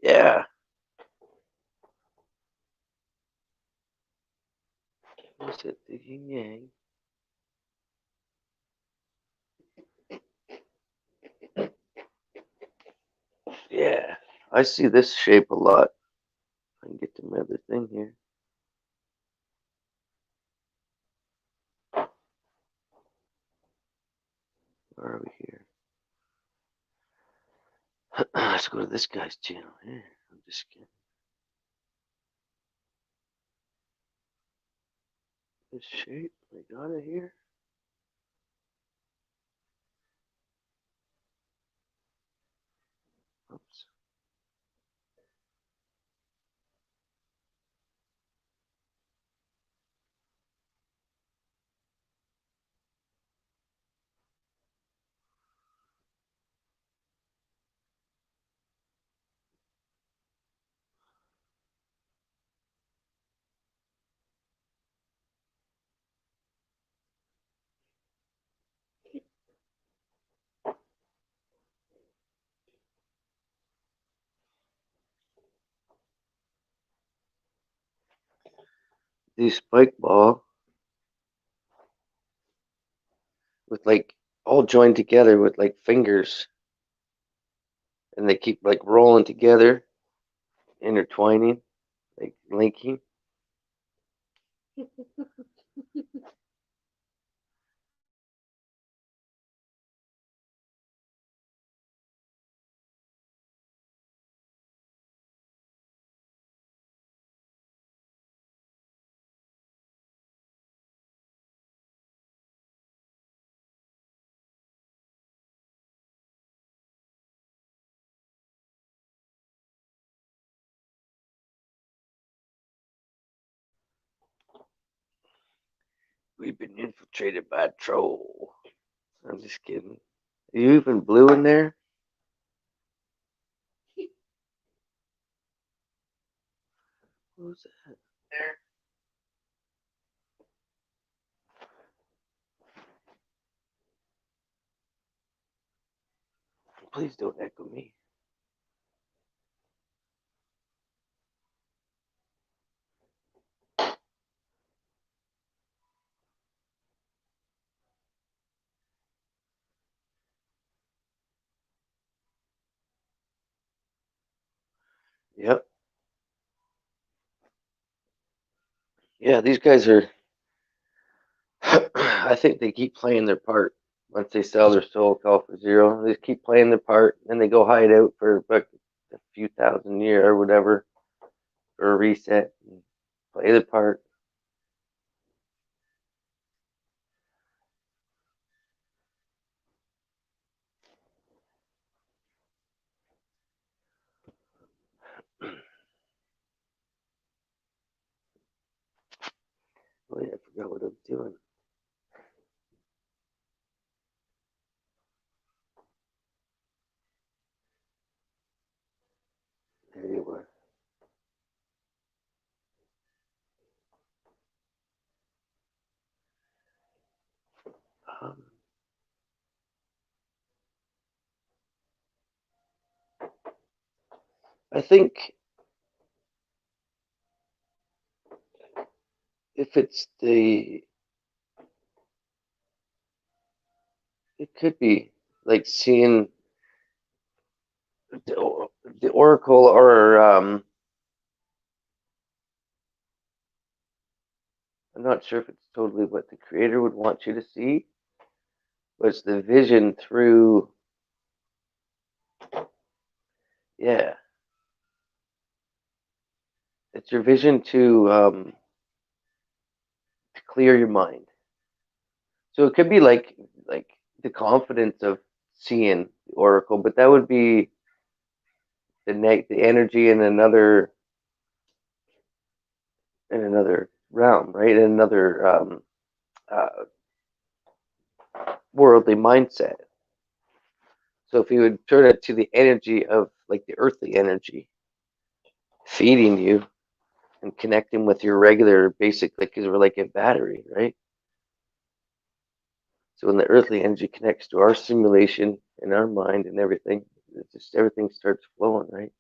yeah. What's it? The yin yang. Yeah. I see this shape a lot. I can get to my other thing here. Where are we here? Let's go to this guy's channel. Yeah, I'm just kidding. This shape, I got it here. Oops. These spike ball with like all joined together with like fingers, and they keep like rolling together, intertwining, like linking. We've been infiltrated by a troll. I'm just kidding. Are you even blue in there? What was that? There. Please don't echo me. Yep. Yeah, these guys are. I think they keep playing their part. Once they sell their soul to Alpha Zero, they keep playing their part, and they go hide out for like a few thousand years or whatever for a reset and play their part. Oh yeah, I forgot what I'm doing. There you were. Um, I think if it's it could be like seeing the oracle, or I'm not sure if it's totally what the creator would want you to see, but it's the vision through, yeah, it's your vision to clear your mind. So it could be like the confidence of seeing the oracle, but that would be the energy in another realm, right? In another uh, worldly mindset. So if you would turn it to the energy of like the earthly energy, feeding you and connecting with your regular basic, like, because we're like a battery, right? So when the earthly energy connects to our simulation and our mind and everything, it just everything starts flowing, right?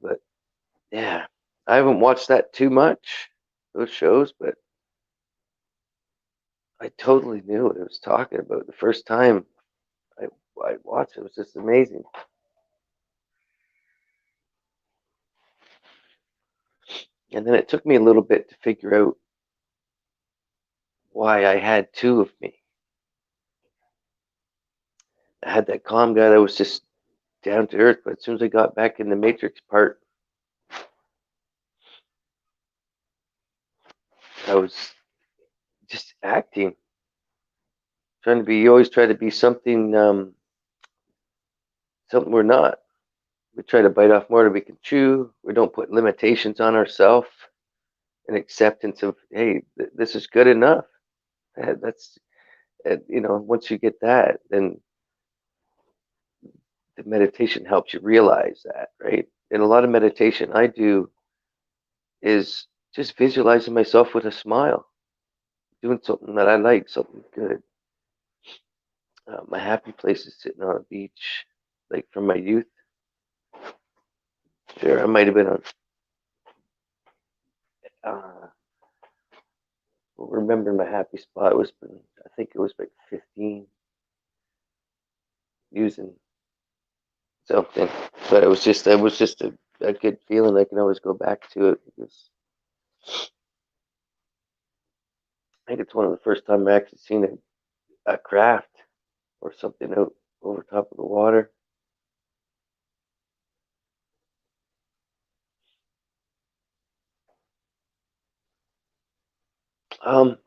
But yeah, I haven't watched that too much, those shows, but I totally knew what it was talking about the first time I, I watched it. It was just amazing. And then it took me a little bit to figure out why I had two of me. I had that calm guy that was just down to earth, but as soon as I got back in the Matrix part, I was just acting, trying to be. You always try to be something, something we're not. We try to bite off more than we can chew. We don't put limitations on ourselves, and acceptance of, hey, this is good enough. That's once you get that, then the meditation helps you realize that, right? And a lot of meditation I do is just visualizing myself with a smile, doing something that I like, something good. My happy place is sitting on a beach, like from my youth. Sure, I might have been on. Uh, remember my happy spot was, I think it was like 15, using something, but it was just a good feeling. I can always go back to it because I think it's one of the first time I actually seen a craft or something out over top of the water.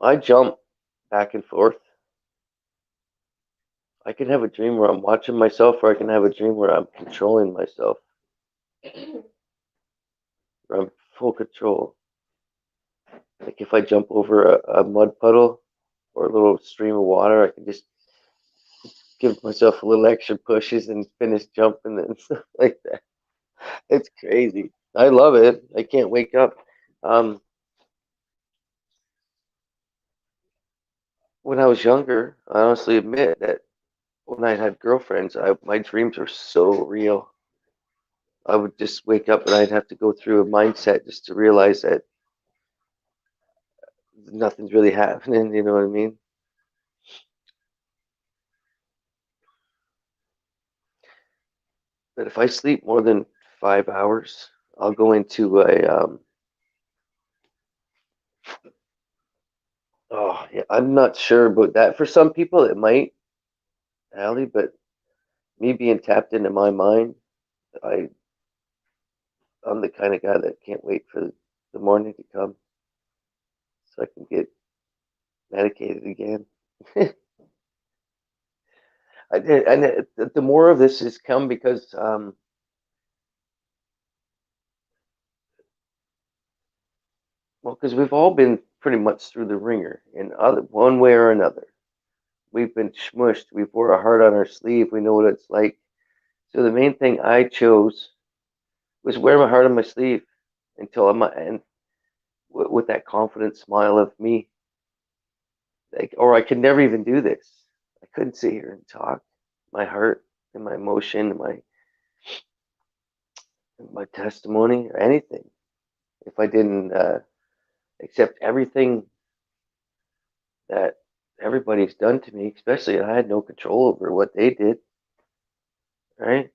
I jump back and forth. I can have a dream where I'm watching myself, or I can have a dream where I'm controlling myself, where I'm full control. Like if I jump over a mud puddle or a little stream of water, I can just give myself a little extra pushes and finish jumping and stuff like that. It's crazy. I love it. I can't wake up. Um, when I was younger, I honestly admit that when I had girlfriends, my dreams were so real. I would just wake up and I'd have to go through a mindset just to realize that nothing's really happening. You know what I mean? But if I sleep more than 5 hours, I'll go into a oh yeah, I'm not sure about that. For some people, it might, Allie, but me being tapped into my mind, I I'm the kind of guy that can't wait for the morning to come so I can get medicated again. And the more of this has come because well, because we've all been pretty much through the ringer in other one way or another. We've been smushed. We've wore a heart on our sleeve. We know what it's like. So the main thing I chose was wear my heart on my sleeve until I'm and with that confident smile of me, like, or I could never even do this. I couldn't sit here and talk my heart and my emotion and my testimony or anything if I didn't accept everything that everybody's done to me, especially I had no control over what they did, right?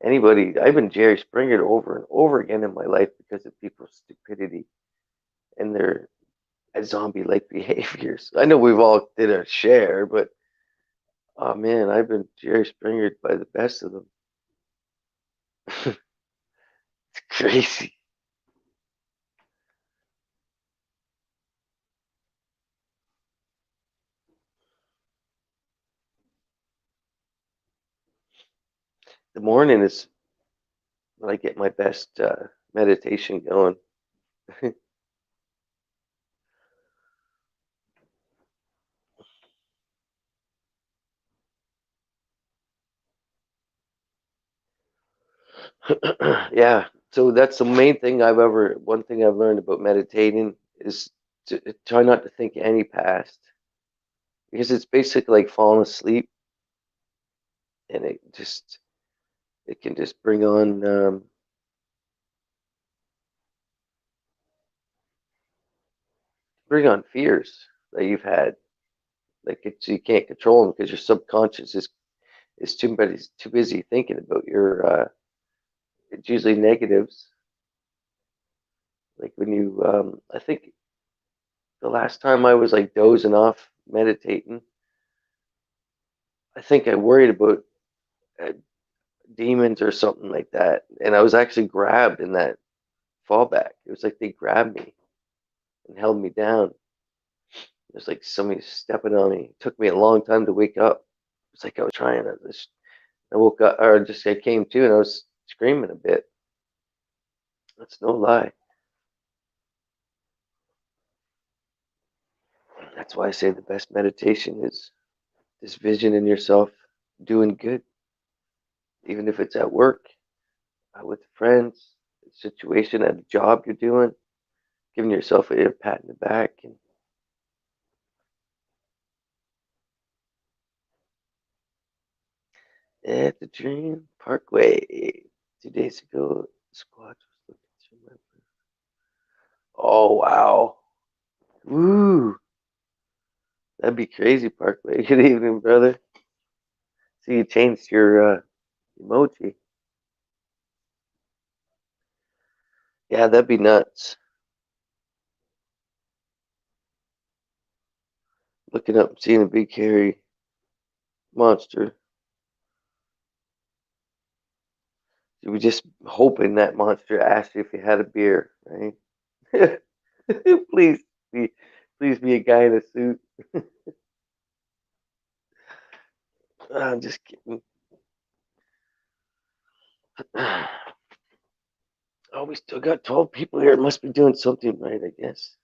Anybody, I've been Jerry Springer over and over again in my life because of people's stupidity and their zombie-like behaviors. I know we've all did our share, but oh man, I've been Jerry Springered by the best of them. It's crazy. The morning is when I get my best meditation going. Yeah, so that's the main thing one thing I've learned about meditating is to try not to think any past because it's basically like falling asleep and it can just bring on fears that you've had. Like you can't control them because your subconscious is too busy thinking about your it's usually negatives. Like when you I think the last time I was like dozing off meditating, I think I worried about uh, demons or something like that, and I was actually grabbed in that fallback. It was like they grabbed me and held me down. It was like somebody stepping on me. It took me a long time to wake up. It was like I was trying to. I woke up, or just I came to, and I was screaming a bit. That's no lie. That's why I say the best meditation is this vision in yourself doing good, even if it's at work, with friends, a situation at a job you're doing, giving yourself a pat in the back. And at the Dream Parkway, 2 days ago, the squad was looking through my. Oh wow! Woo! That'd be crazy, Parkway. Good evening, brother. See, you changed your emoji. Yeah, that'd be nuts. Looking up and seeing a big hairy monster. You were just hoping that monster asked you if you had a beer, right? please be, please be a guy in a suit. I'm just kidding. Oh, we still got 12 people here. It must be doing something right, I guess.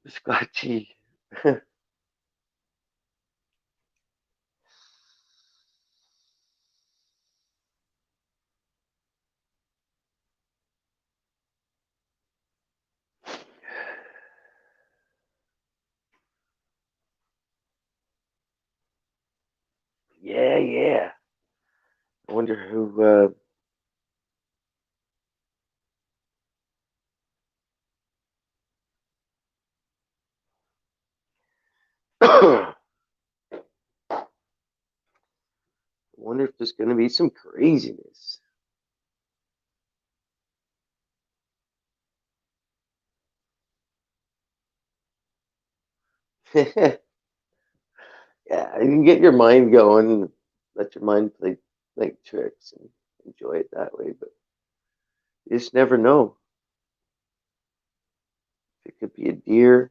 Scotchy. Yeah, yeah. I wonder who. I wonder if there's going to be some craziness. Yeah, you can get your mind going, let your mind play like tricks and enjoy it that way. But you just never know. It could be a deer.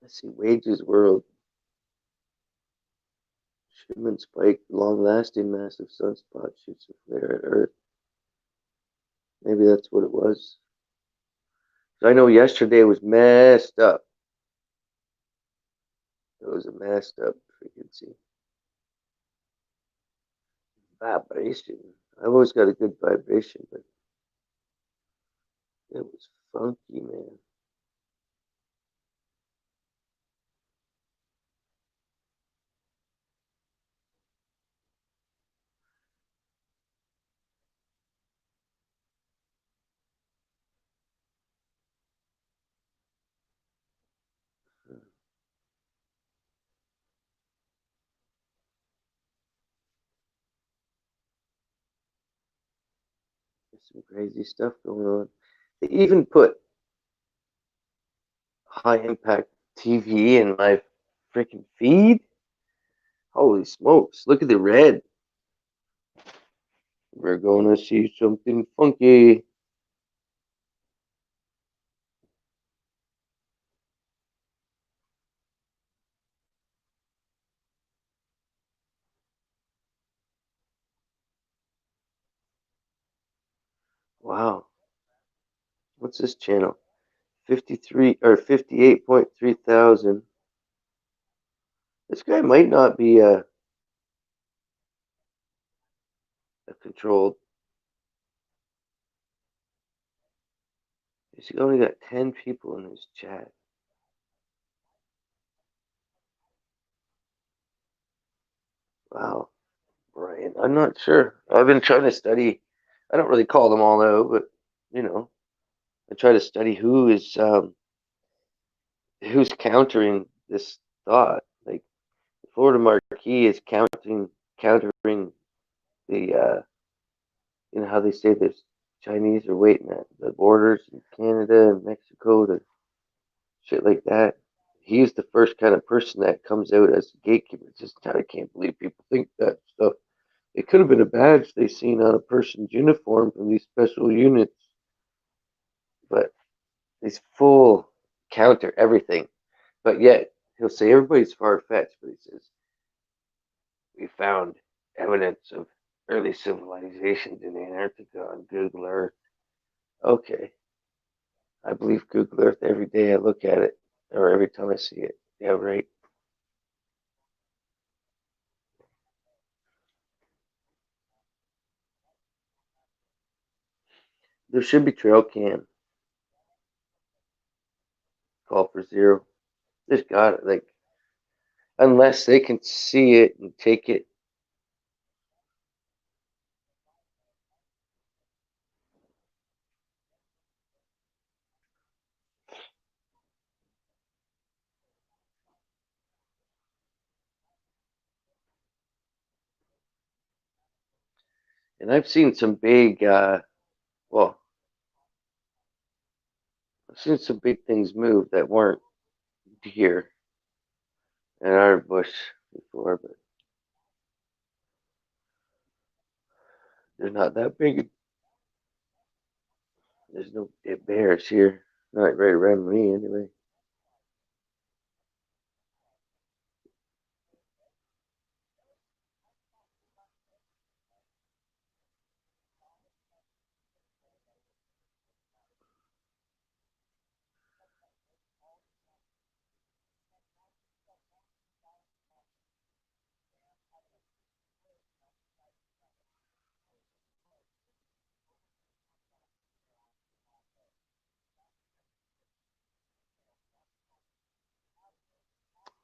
Let's see, Wages World. Shipment spike, long-lasting massive sunspot shoots a flare at Earth. Maybe that's what it was. I know yesterday was messed up. It was a messed up frequency. Vibration. I've always got a good vibration, but it was funky, man. There's some crazy stuff going on. They even put high impact TV in my freaking feed. Holy smokes! Look at the red. We're gonna see something funky. Wow. What's this channel? 53 or 58.3 thousand. This guy might not be a controlled. He's only got 10 people in his chat. Wow, Brian. I'm not sure. I've been trying to study. I don't really call them all out, but you know, I try to study who's countering this thought. Like the Florida Marquis is countering the how they say this Chinese are waiting at the borders in Canada and Mexico to shit like that. He's the first kind of person that comes out as a gatekeeper. Just I can't believe people think that stuff. It could have been a badge they seen on a person's uniform from these special units, but he's full counter everything. But yet he'll say everybody's far fetched, but he says we found evidence of early civilizations in Antarctica on Google Earth. Okay, I believe Google Earth every day I look at it, or every time I see it. Yeah, right. There should be trail cam. Call for zero. Just got it. Like unless they can see it and take it. And I've seen some big, well, I've seen some big things move that weren't here in our bush before, but they're not that big. There's no bears here. Not right around me, anyway.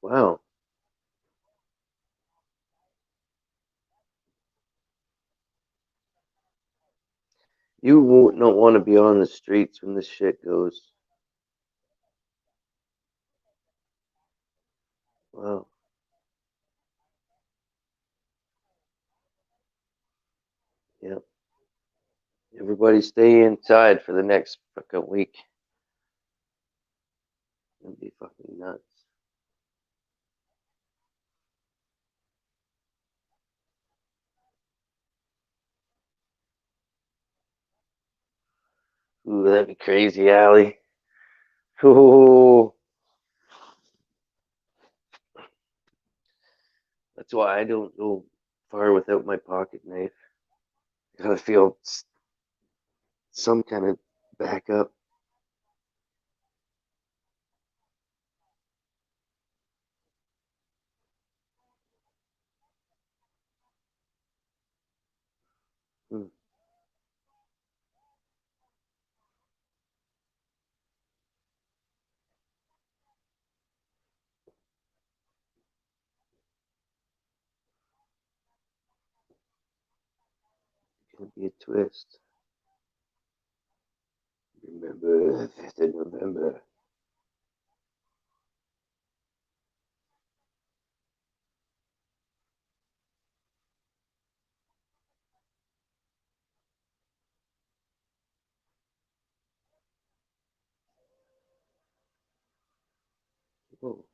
Wow. You won't not want to be on the streets when this shit goes. Wow. Yep. Everybody stay inside for the next fucking week. It'd be fucking nuts. Ooh, that'd be crazy, Allie. Ooh. That's why I don't go far without my pocket knife. I gotta feel some kind of backup. Hmm. Gonna be a twist. Remember 5th of November. Whoa.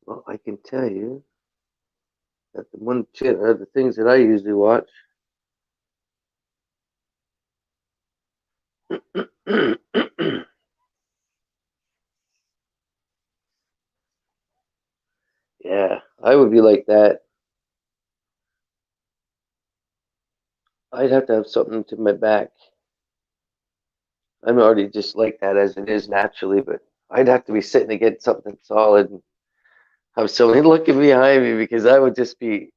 Well, I can tell you that the things that I usually watch. Yeah, I would be like that. I'd have to have something to my back. I'm already just like that as it is naturally, but I'd have to be sitting to get something solid and have somebody looking behind me because I would just be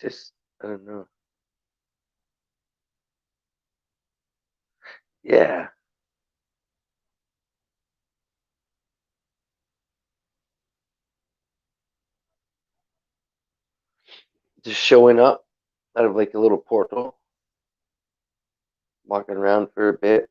just I don't know. Yeah, just showing up out of like a little portal, walking around for a bit.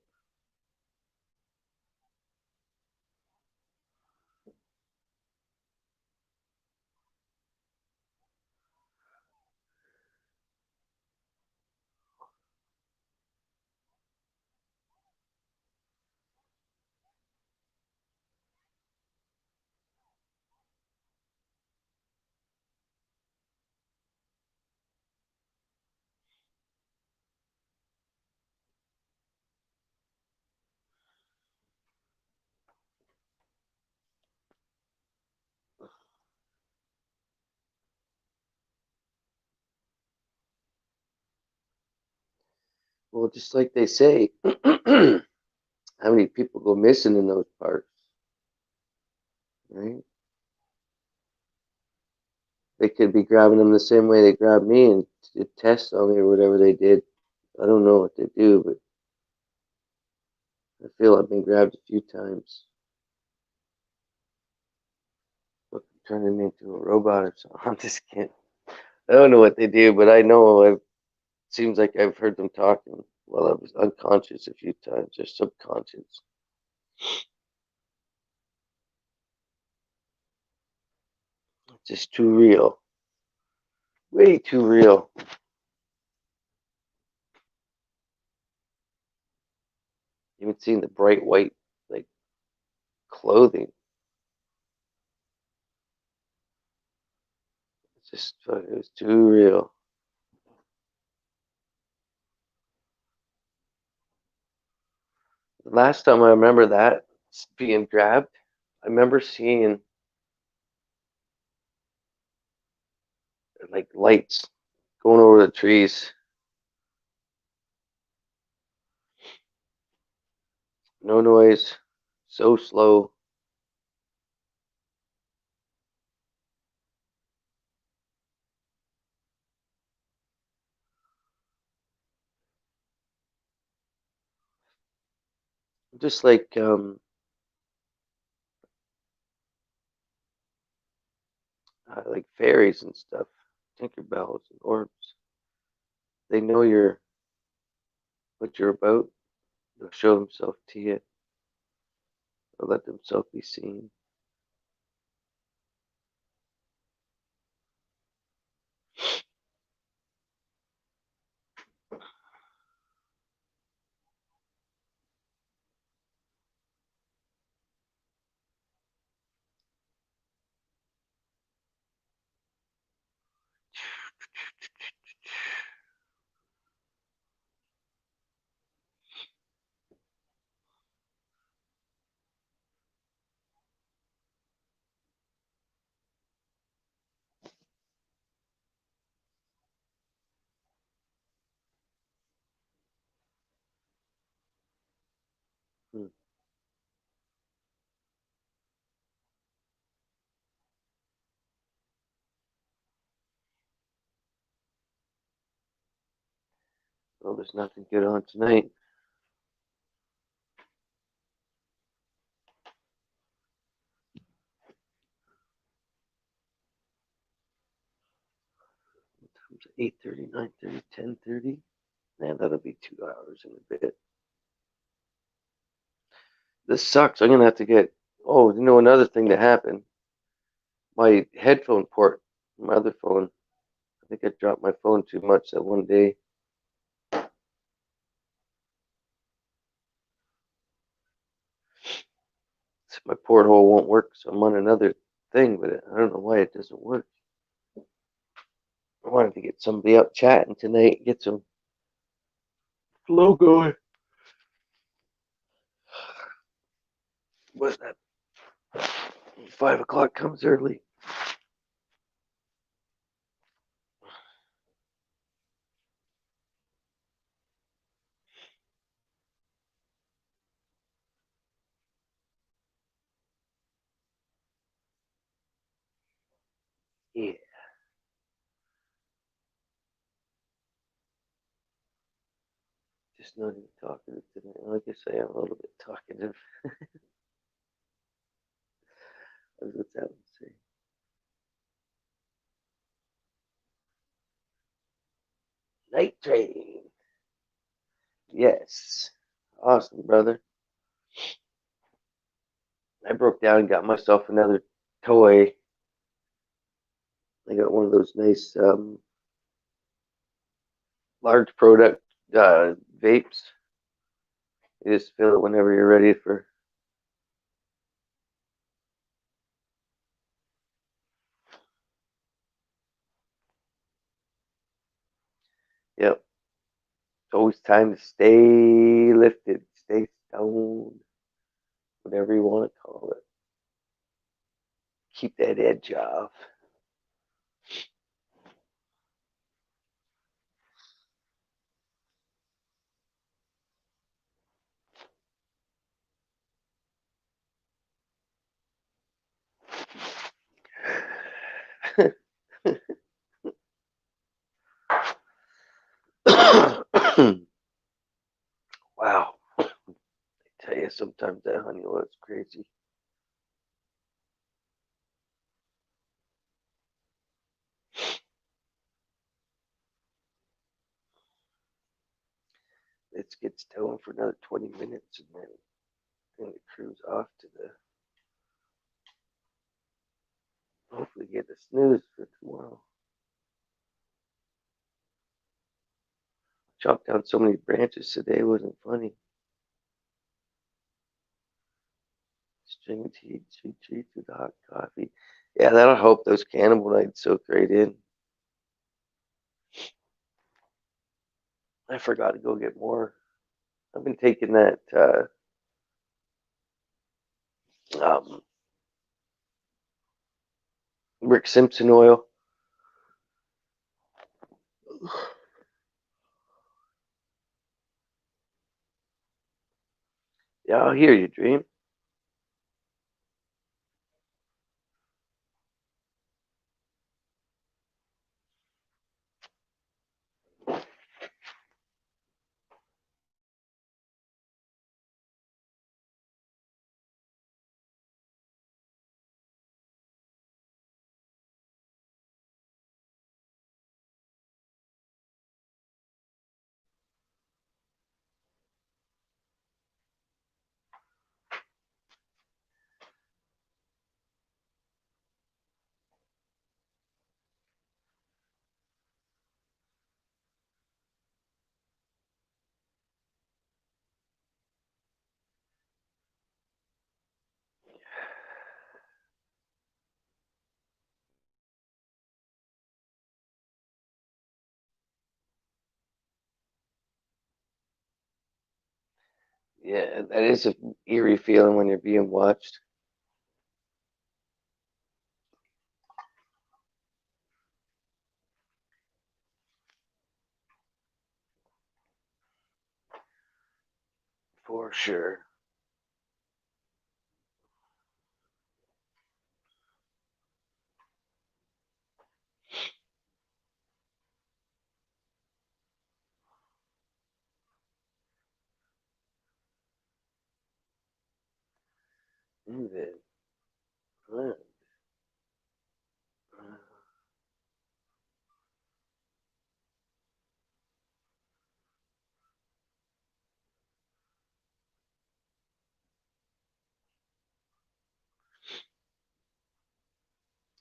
Well, just like they say, how many people go missing in those parks, right? They could be grabbing them the same way they grabbed me and did tests on me or whatever they did. I don't know what they do, but I feel I've been grabbed a few times. Look, turning me into a robot or something. I'm just kidding. I don't know what they do, but I know it seems like I've heard them talking while I was unconscious a few times or subconscious. It's just too real. Way too real. Even seeing the bright white like clothing. It's just it was too real. The last time I remember that being grabbed, I remember seeing like lights going over the trees. No noise. So slow. Just like fairies and stuff. Tinkerbells and orbs. They know what you're about. They'll show themselves to you or let themselves be seen. Hmm. Well, there's nothing good on tonight. It's 8:30, 9:30, 10:30. Man, that'll be 2 hours in a bit. This sucks. I'm gonna have to get. Oh, another thing that happened. My headphone port, my other phone. I think I dropped my phone too much that one day. So my porthole won't work, so I'm on another thing, but I don't know why it doesn't work. I wanted to get somebody up chatting tonight, get some flow going. But that 5 o'clock comes early. Yeah. Just not even talkative tonight. I guess I am a little bit talkative. What's that one say? Night train. Yes. Awesome, brother. I broke down and got myself another toy. I got one of those nice large product vapes. You just fill it whenever you're ready for. Yep. It's always time to stay lifted, stay stoned, whatever you want to call it. Keep that edge off. Wow. I tell you, sometimes that honey oil is crazy. Let's get stoned for another 20 minutes and then cruise off to the. Hopefully, get a snooze for tomorrow. Chopped down so many branches today, it wasn't funny. String tea, sweet treats with hot coffee. Yeah, that'll help those cannabinoids soak right in. I forgot to go get more. I've been taking that um, Rick Simpson oil. Yeah, I'll hear you, Dream. Yeah, that is an eerie feeling when you're being watched. For sure. Even.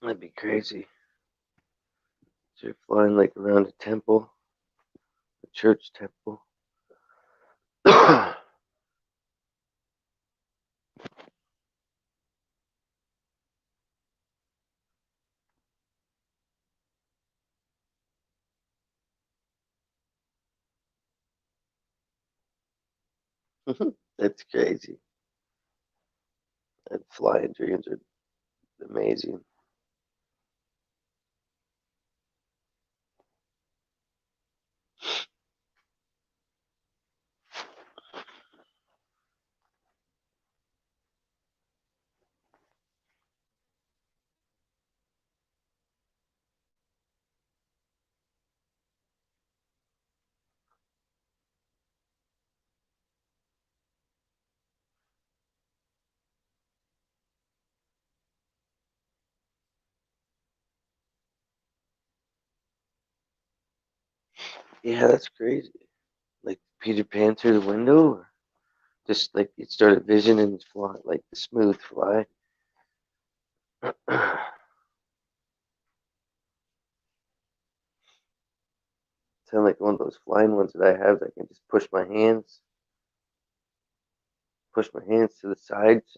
That'd be crazy. So you're flying like around a temple, a church temple. That's crazy. And flying dreams are amazing. Yeah, that's crazy. Like Peter Pan through the window, or just like you started visioning fly, like the smooth fly. Sound like one of those flying ones that I have that I can just push my hands to the sides.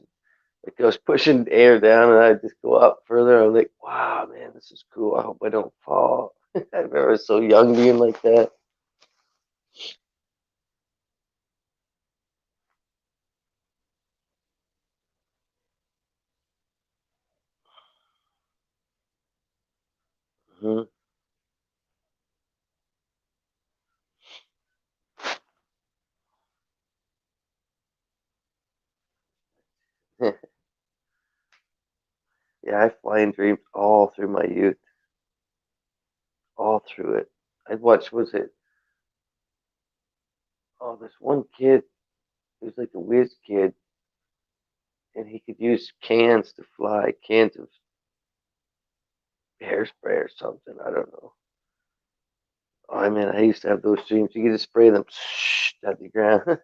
Like I was pushing air down and I just go up further. I was like, wow, man, this is cool. I hope I don't fall. I remember so young being like that. Hmm. Yeah, I fly in dreams all through my youth, all through it. I'd watch, was it, oh, this one kid, he was like a whiz kid, and he could use cans to fly, cans of hairspray or something. I don't know. Oh, I mean, I used to have those dreams. You could just spray them at the ground.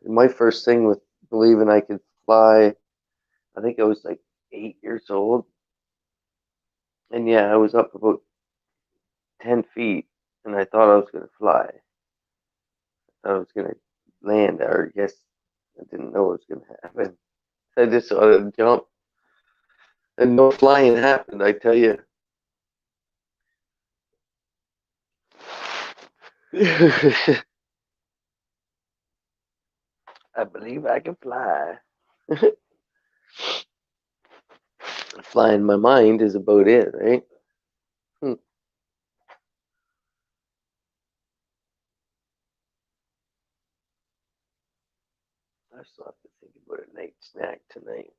My first thing with believing I could fly, I think I was like 8 years old. And yeah, I was up about 10 feet and I thought I was going to fly. I thought I was going to land, or I guess I didn't know what was going to happen. I just saw it jump and no flying happened, I tell you. I believe I can fly. Flying my mind is about it, right? Hmm. I still have to think about a night snack tonight.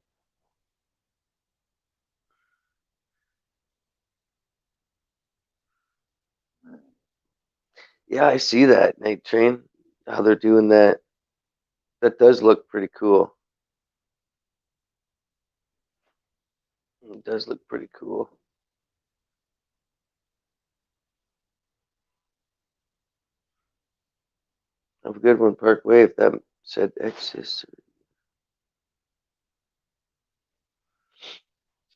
Yeah, I see that night train. How they're doing that. That does look pretty cool. It does look pretty cool. Have a good one, Parkway. If that said Exis.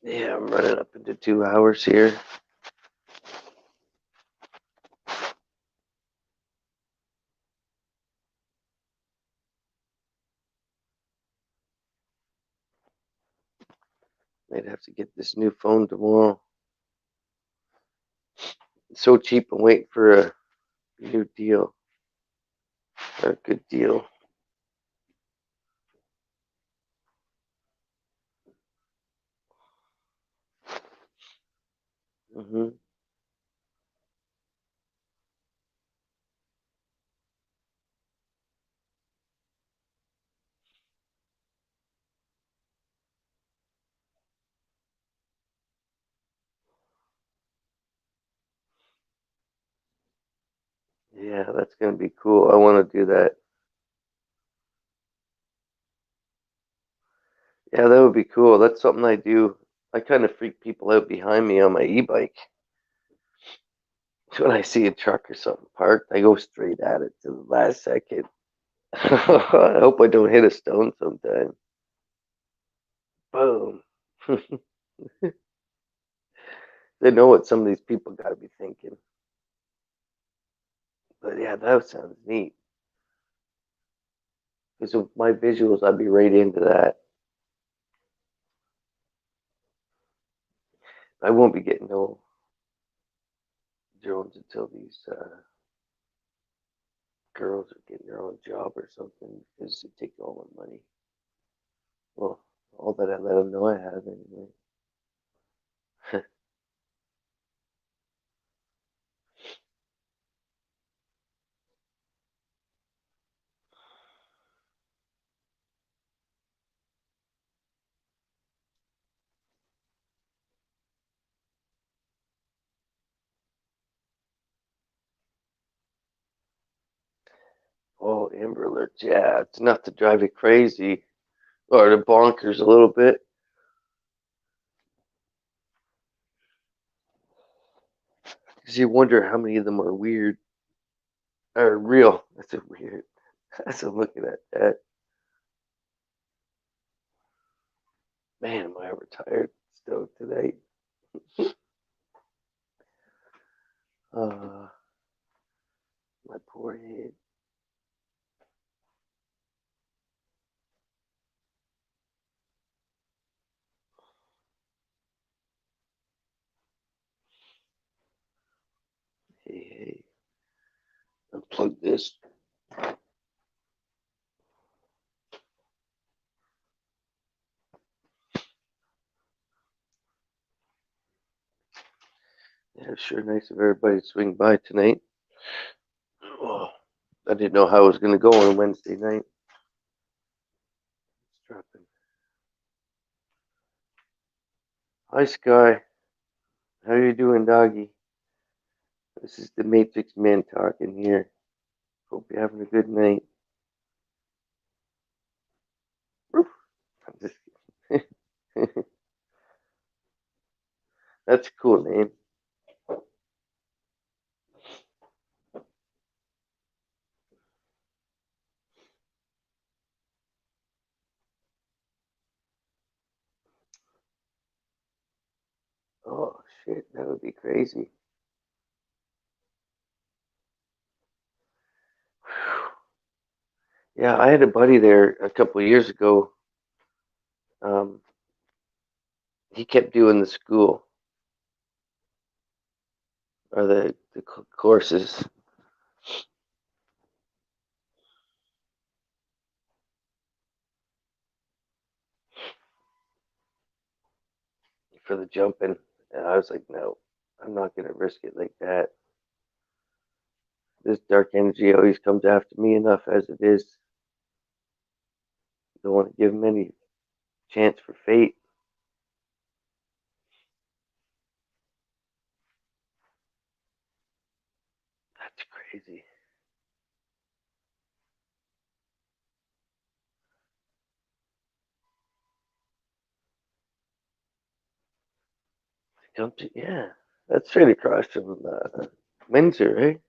Yeah, I'm running up into 2 hours here. Might have to get this new phone tomorrow. It's so cheap. I'm waiting for a new deal, or a good deal. Hmm. Yeah, that's gonna be cool. I want to do that. Yeah, that would be cool. That's something I do. I kind of freak people out behind me on my e-bike. When I see a truck or something parked, I go straight at it to the last second. I hope I don't hit a stone sometime. Boom. They know what some of these people got to be thinking. But yeah, that sounds neat. Because of my visuals, I'd be right into that. I won't be getting no drones until these girls are getting their own job or something because they take all my money. Well, all that I let them know I have anyway. Oh, Amber Alerts, yeah, it's enough to drive you crazy or the bonkers a little bit. Because you wonder how many of them are weird or real. That's a weird. That's a looking at that. Man, am I ever tired still today? Uh, my poor head. Hey, hey, unplug this. Yeah, sure nice of everybody to swing by tonight. Oh, I didn't know how it was going to go on Wednesday night. It's dropping. Hi, Sky. How you doing, doggy? This is the Matrix Man talking here. Hope you're having a good night. I'm just That's a cool name. Oh shit, that would be crazy. Yeah, I had a buddy there a couple of years ago. Um, he kept doing the school or the courses. For the jumping. And I was like, no, I'm not going to risk it like that. This dark energy always comes after me enough as it is. Don't want to give him any chance for fate. That's crazy. Jumped, yeah, that's straight across from Windsor, right?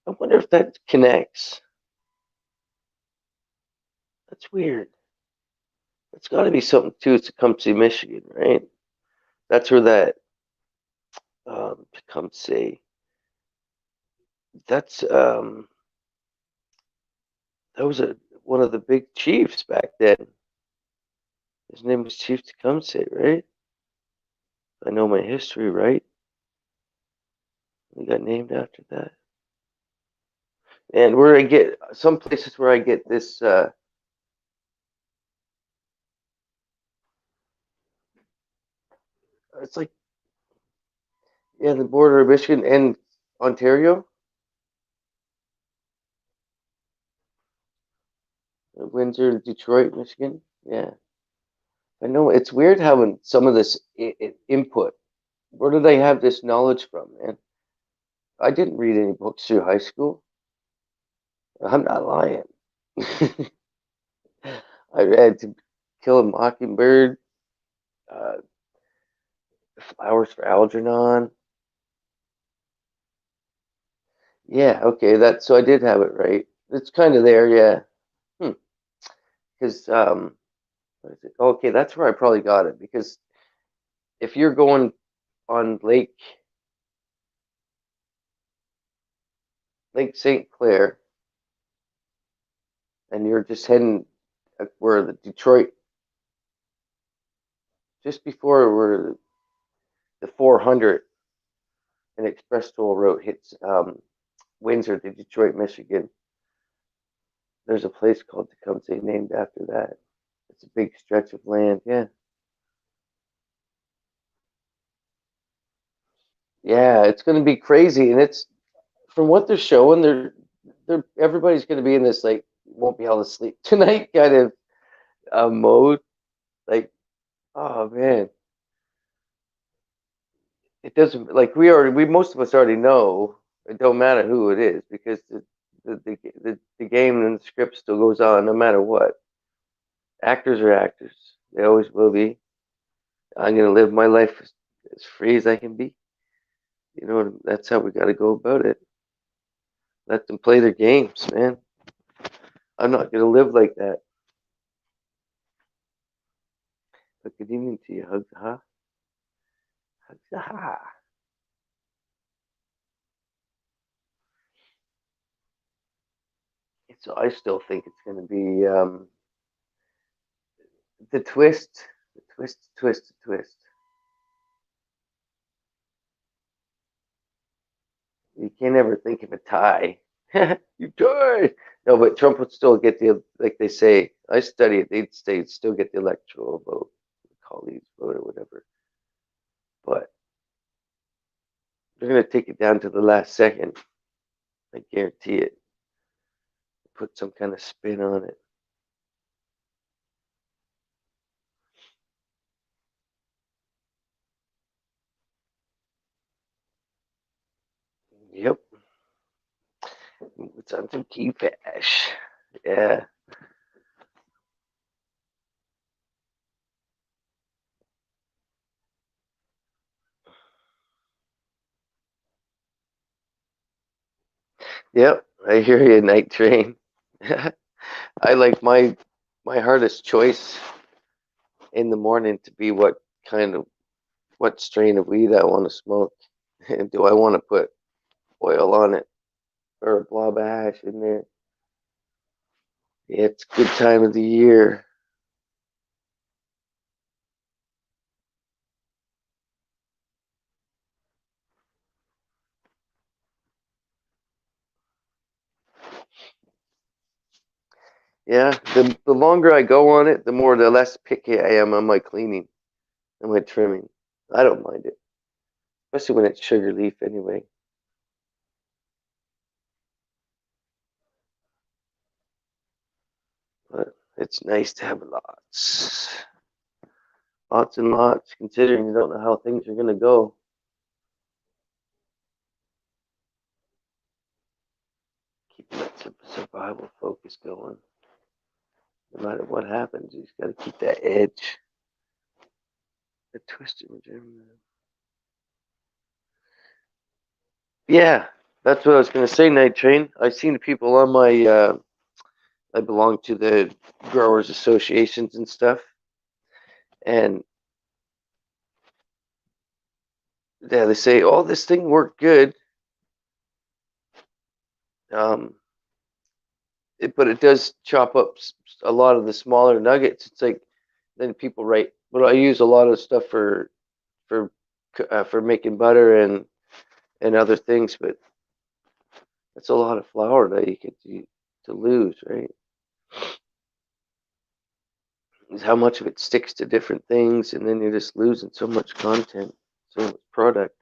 I wonder if that connects. That's weird. It's got to be something to Tecumseh, Michigan, right? That's where that Tecumseh. That's that was one of the big chiefs back then. His name was Chief Tecumseh, right? I know my history, right? He got named after that. And where I get some places where I get this, it's like yeah, the border of Michigan and Ontario, Windsor, Detroit, Michigan. Yeah, I know it's weird having some of this input. Where do they have this knowledge from, man? I didn't read any books through high school. I'm not lying. I read To Kill a Mockingbird, uh, Flowers for Algernon. Yeah, okay, that so I did have it right. It's kind of there, yeah. Because What is it? Okay, that's where I probably got it because if you're going on Lake St. Clair and you're just heading where the Detroit, just before where the 400 and Express Toll Road hits Windsor to Detroit, Michigan. There's a place called Tecumseh named after that. It's a big stretch of land. Yeah, yeah, it's going to be crazy, and it's from what they're showing. They're everybody's going to be in this like won't be able to sleep tonight kind of mode. Like, oh man, it doesn't like we most of us already know. It don't matter who it is because the game and the script still goes on no matter what. Actors are actors. They always will be. I'm gonna live my life as free as I can be. You know, that's how we got to go about it. Let them play their games, man. I'm not gonna live like that. But good evening to you, Hugs. Huh? Hugs. Ha. So I still think it's gonna be the twist, the twist. You can't ever think of a tie. You tied. No, but Trump would still get the like they say. I study it. They'd still get the electoral vote, colleagues vote or whatever. But they're gonna take it down to the last second. I guarantee it. Put some kind of spin on it. Yep. It's on some key fash. Yeah. Yep. I hear you, Night Train. I like my hardest choice in the morning to be what strain of weed I want to smoke. And do I want to put oil on it or a blob of hash in there? Yeah, it's a good time of the year. Yeah, the longer I go on it, the less picky I am on my cleaning and my trimming. I don't mind it, especially when it's sugar leaf anyway. But it's nice to have lots and lots, considering you don't know how things are gonna go. Keep that survival focus going. No matter what happens, you just gotta keep that edge. The twisted gym. Yeah, that's what I was gonna say, Night Train. I've seen the people on my I belong to the growers associations and stuff. And yeah, they say, "Oh, this thing worked good." Um, but it does chop up a lot of the smaller nuggets. It's like then people write, "But I use a lot of stuff for for making butter and other things." But that's a lot of flour that you could to lose, right? Is how much of it sticks to different things, and then you're just losing so much content, so much product.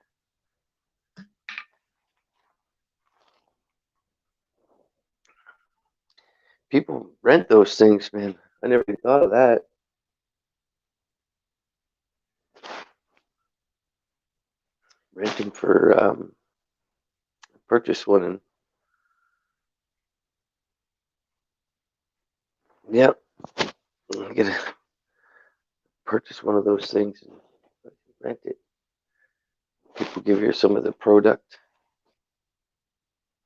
People rent those things, man. I never even thought of that. Rent them for purchase one and yep, I'm gonna purchase one of those things and rent it. People give you some of the product.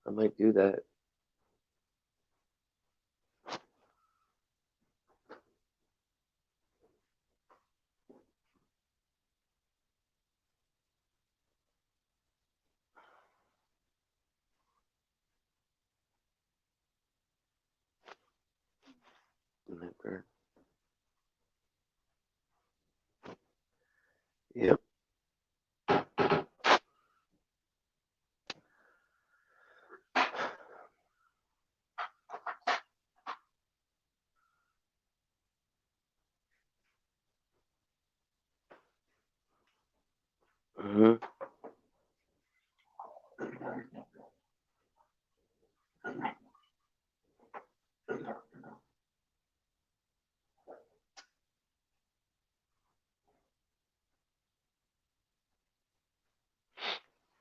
I might do that. Frostburn. Yep. Hmm.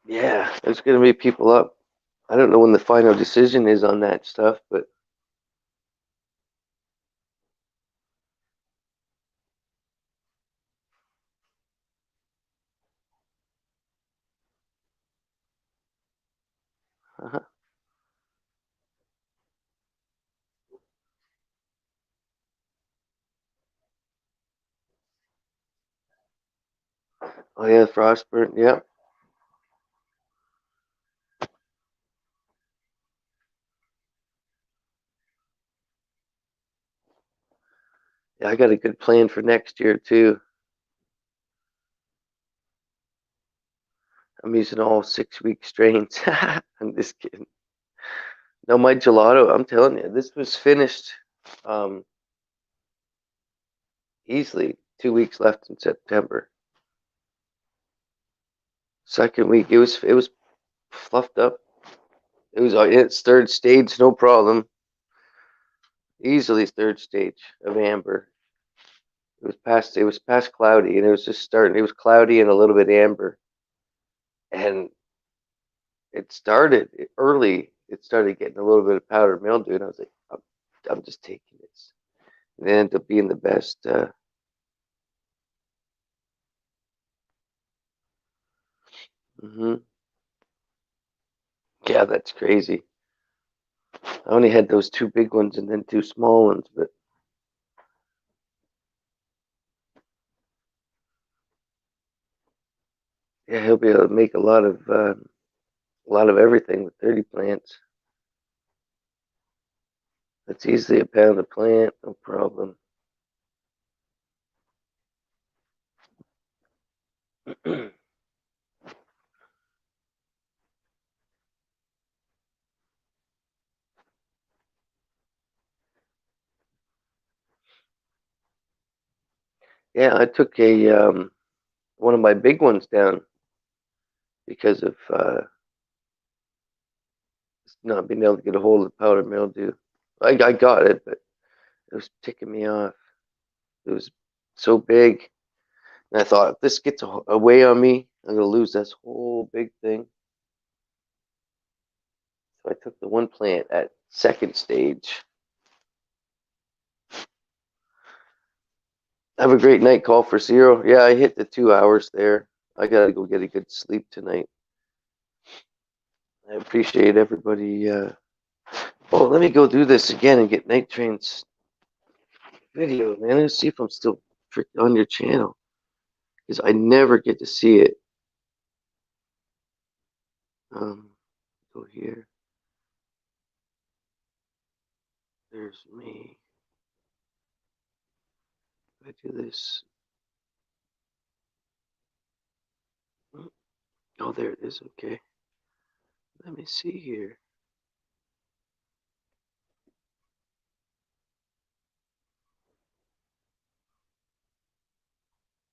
Yeah, there's gonna be people up. I don't know when the final decision is on that stuff, but oh yeah, Frostburn. Yep. Yeah, I got a good plan for next year too. I'm using all 6 week strains. I'm just kidding. No, my gelato, I'm telling you, this was finished um, easily 2 weeks left in September. Second week, it was fluffed up. It was its third stage, no problem. Easily third stage of amber. It was past cloudy, and it was just starting. It was cloudy and a little bit amber, and it started early. It started getting a little bit of powdered mildew, and I was like, I'm just taking this. And it ended up being the best. Hmm. Yeah, that's crazy. I only had those two big ones and then two small ones, but yeah, he'll be able to make a lot of everything with 30 plants. That's easily a pound a plant, no problem. Yeah, I took a one of my big ones down because of not being able to get a hold of powdered mildew. I got it, but it was ticking me off. It was so big, and I thought if this gets away on me, I'm gonna lose this whole big thing. So I took the one plant at second stage. Have a great night, call for zero. Yeah, I hit the 2 hours there. I gotta go get a good sleep tonight. I appreciate everybody. Oh, let me go do this again and get Night Train's video, man. Let's see if I'm still on your channel because I never get to see it. Go here. There's me. If I do this. Oh, there it is. Okay. Let me see here.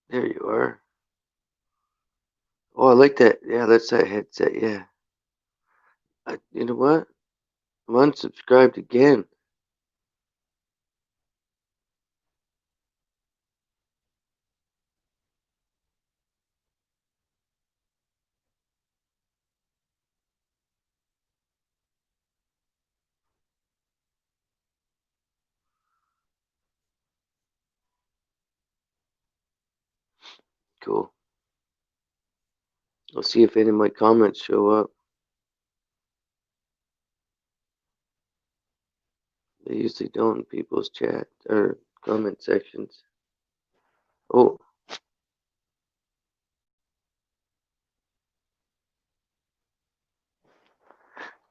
There you are. Oh, I like that. Yeah, that's that headset. Yeah. You know what? I'm unsubscribed again. Cool. I'll see if any of my comments show up. They usually don't in people's chat or comment sections. Oh,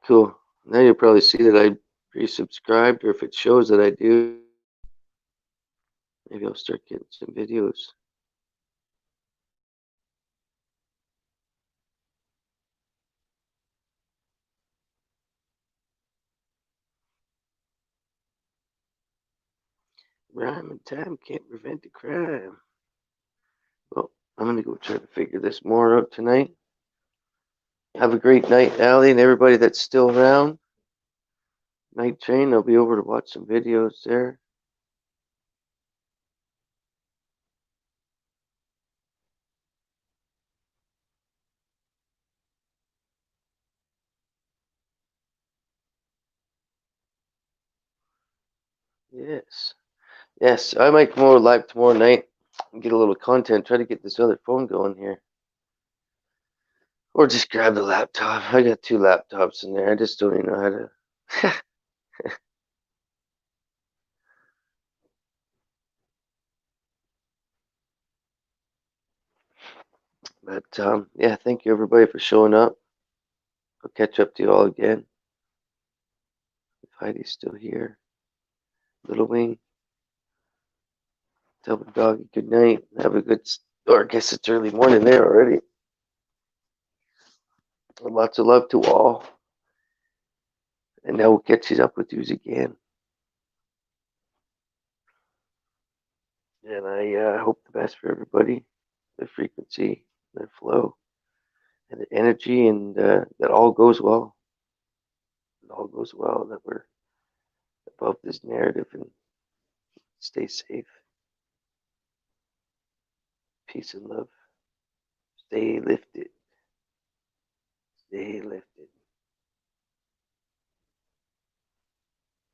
cool. Now you'll probably see that I resubscribed, or if it shows that I do. Maybe I'll start getting some videos. Rhyme and time can't prevent the crime. Well, I'm gonna go try to figure this more out tonight. Have a great night, Allie, and everybody that's still around. Night train, I'll be over to watch some videos there. Yes. Yes, I might come over live tomorrow night and get a little content. Try to get this other phone going here. Or just grab the laptop. I got two laptops in there. I just don't even know how to. But yeah, thank you everybody for showing up. I'll catch up to you all again. If Heidi's still here. Little Wing, tell the doggy good night. Have a good, or I guess it's early morning there already. Lots of love to all. And now we'll catch it up with you again. And I hope the best for everybody. The frequency, the flow, and the energy, and that all goes well. It all goes well, that we're above this narrative and stay safe. Peace and love. Stay lifted. Stay lifted.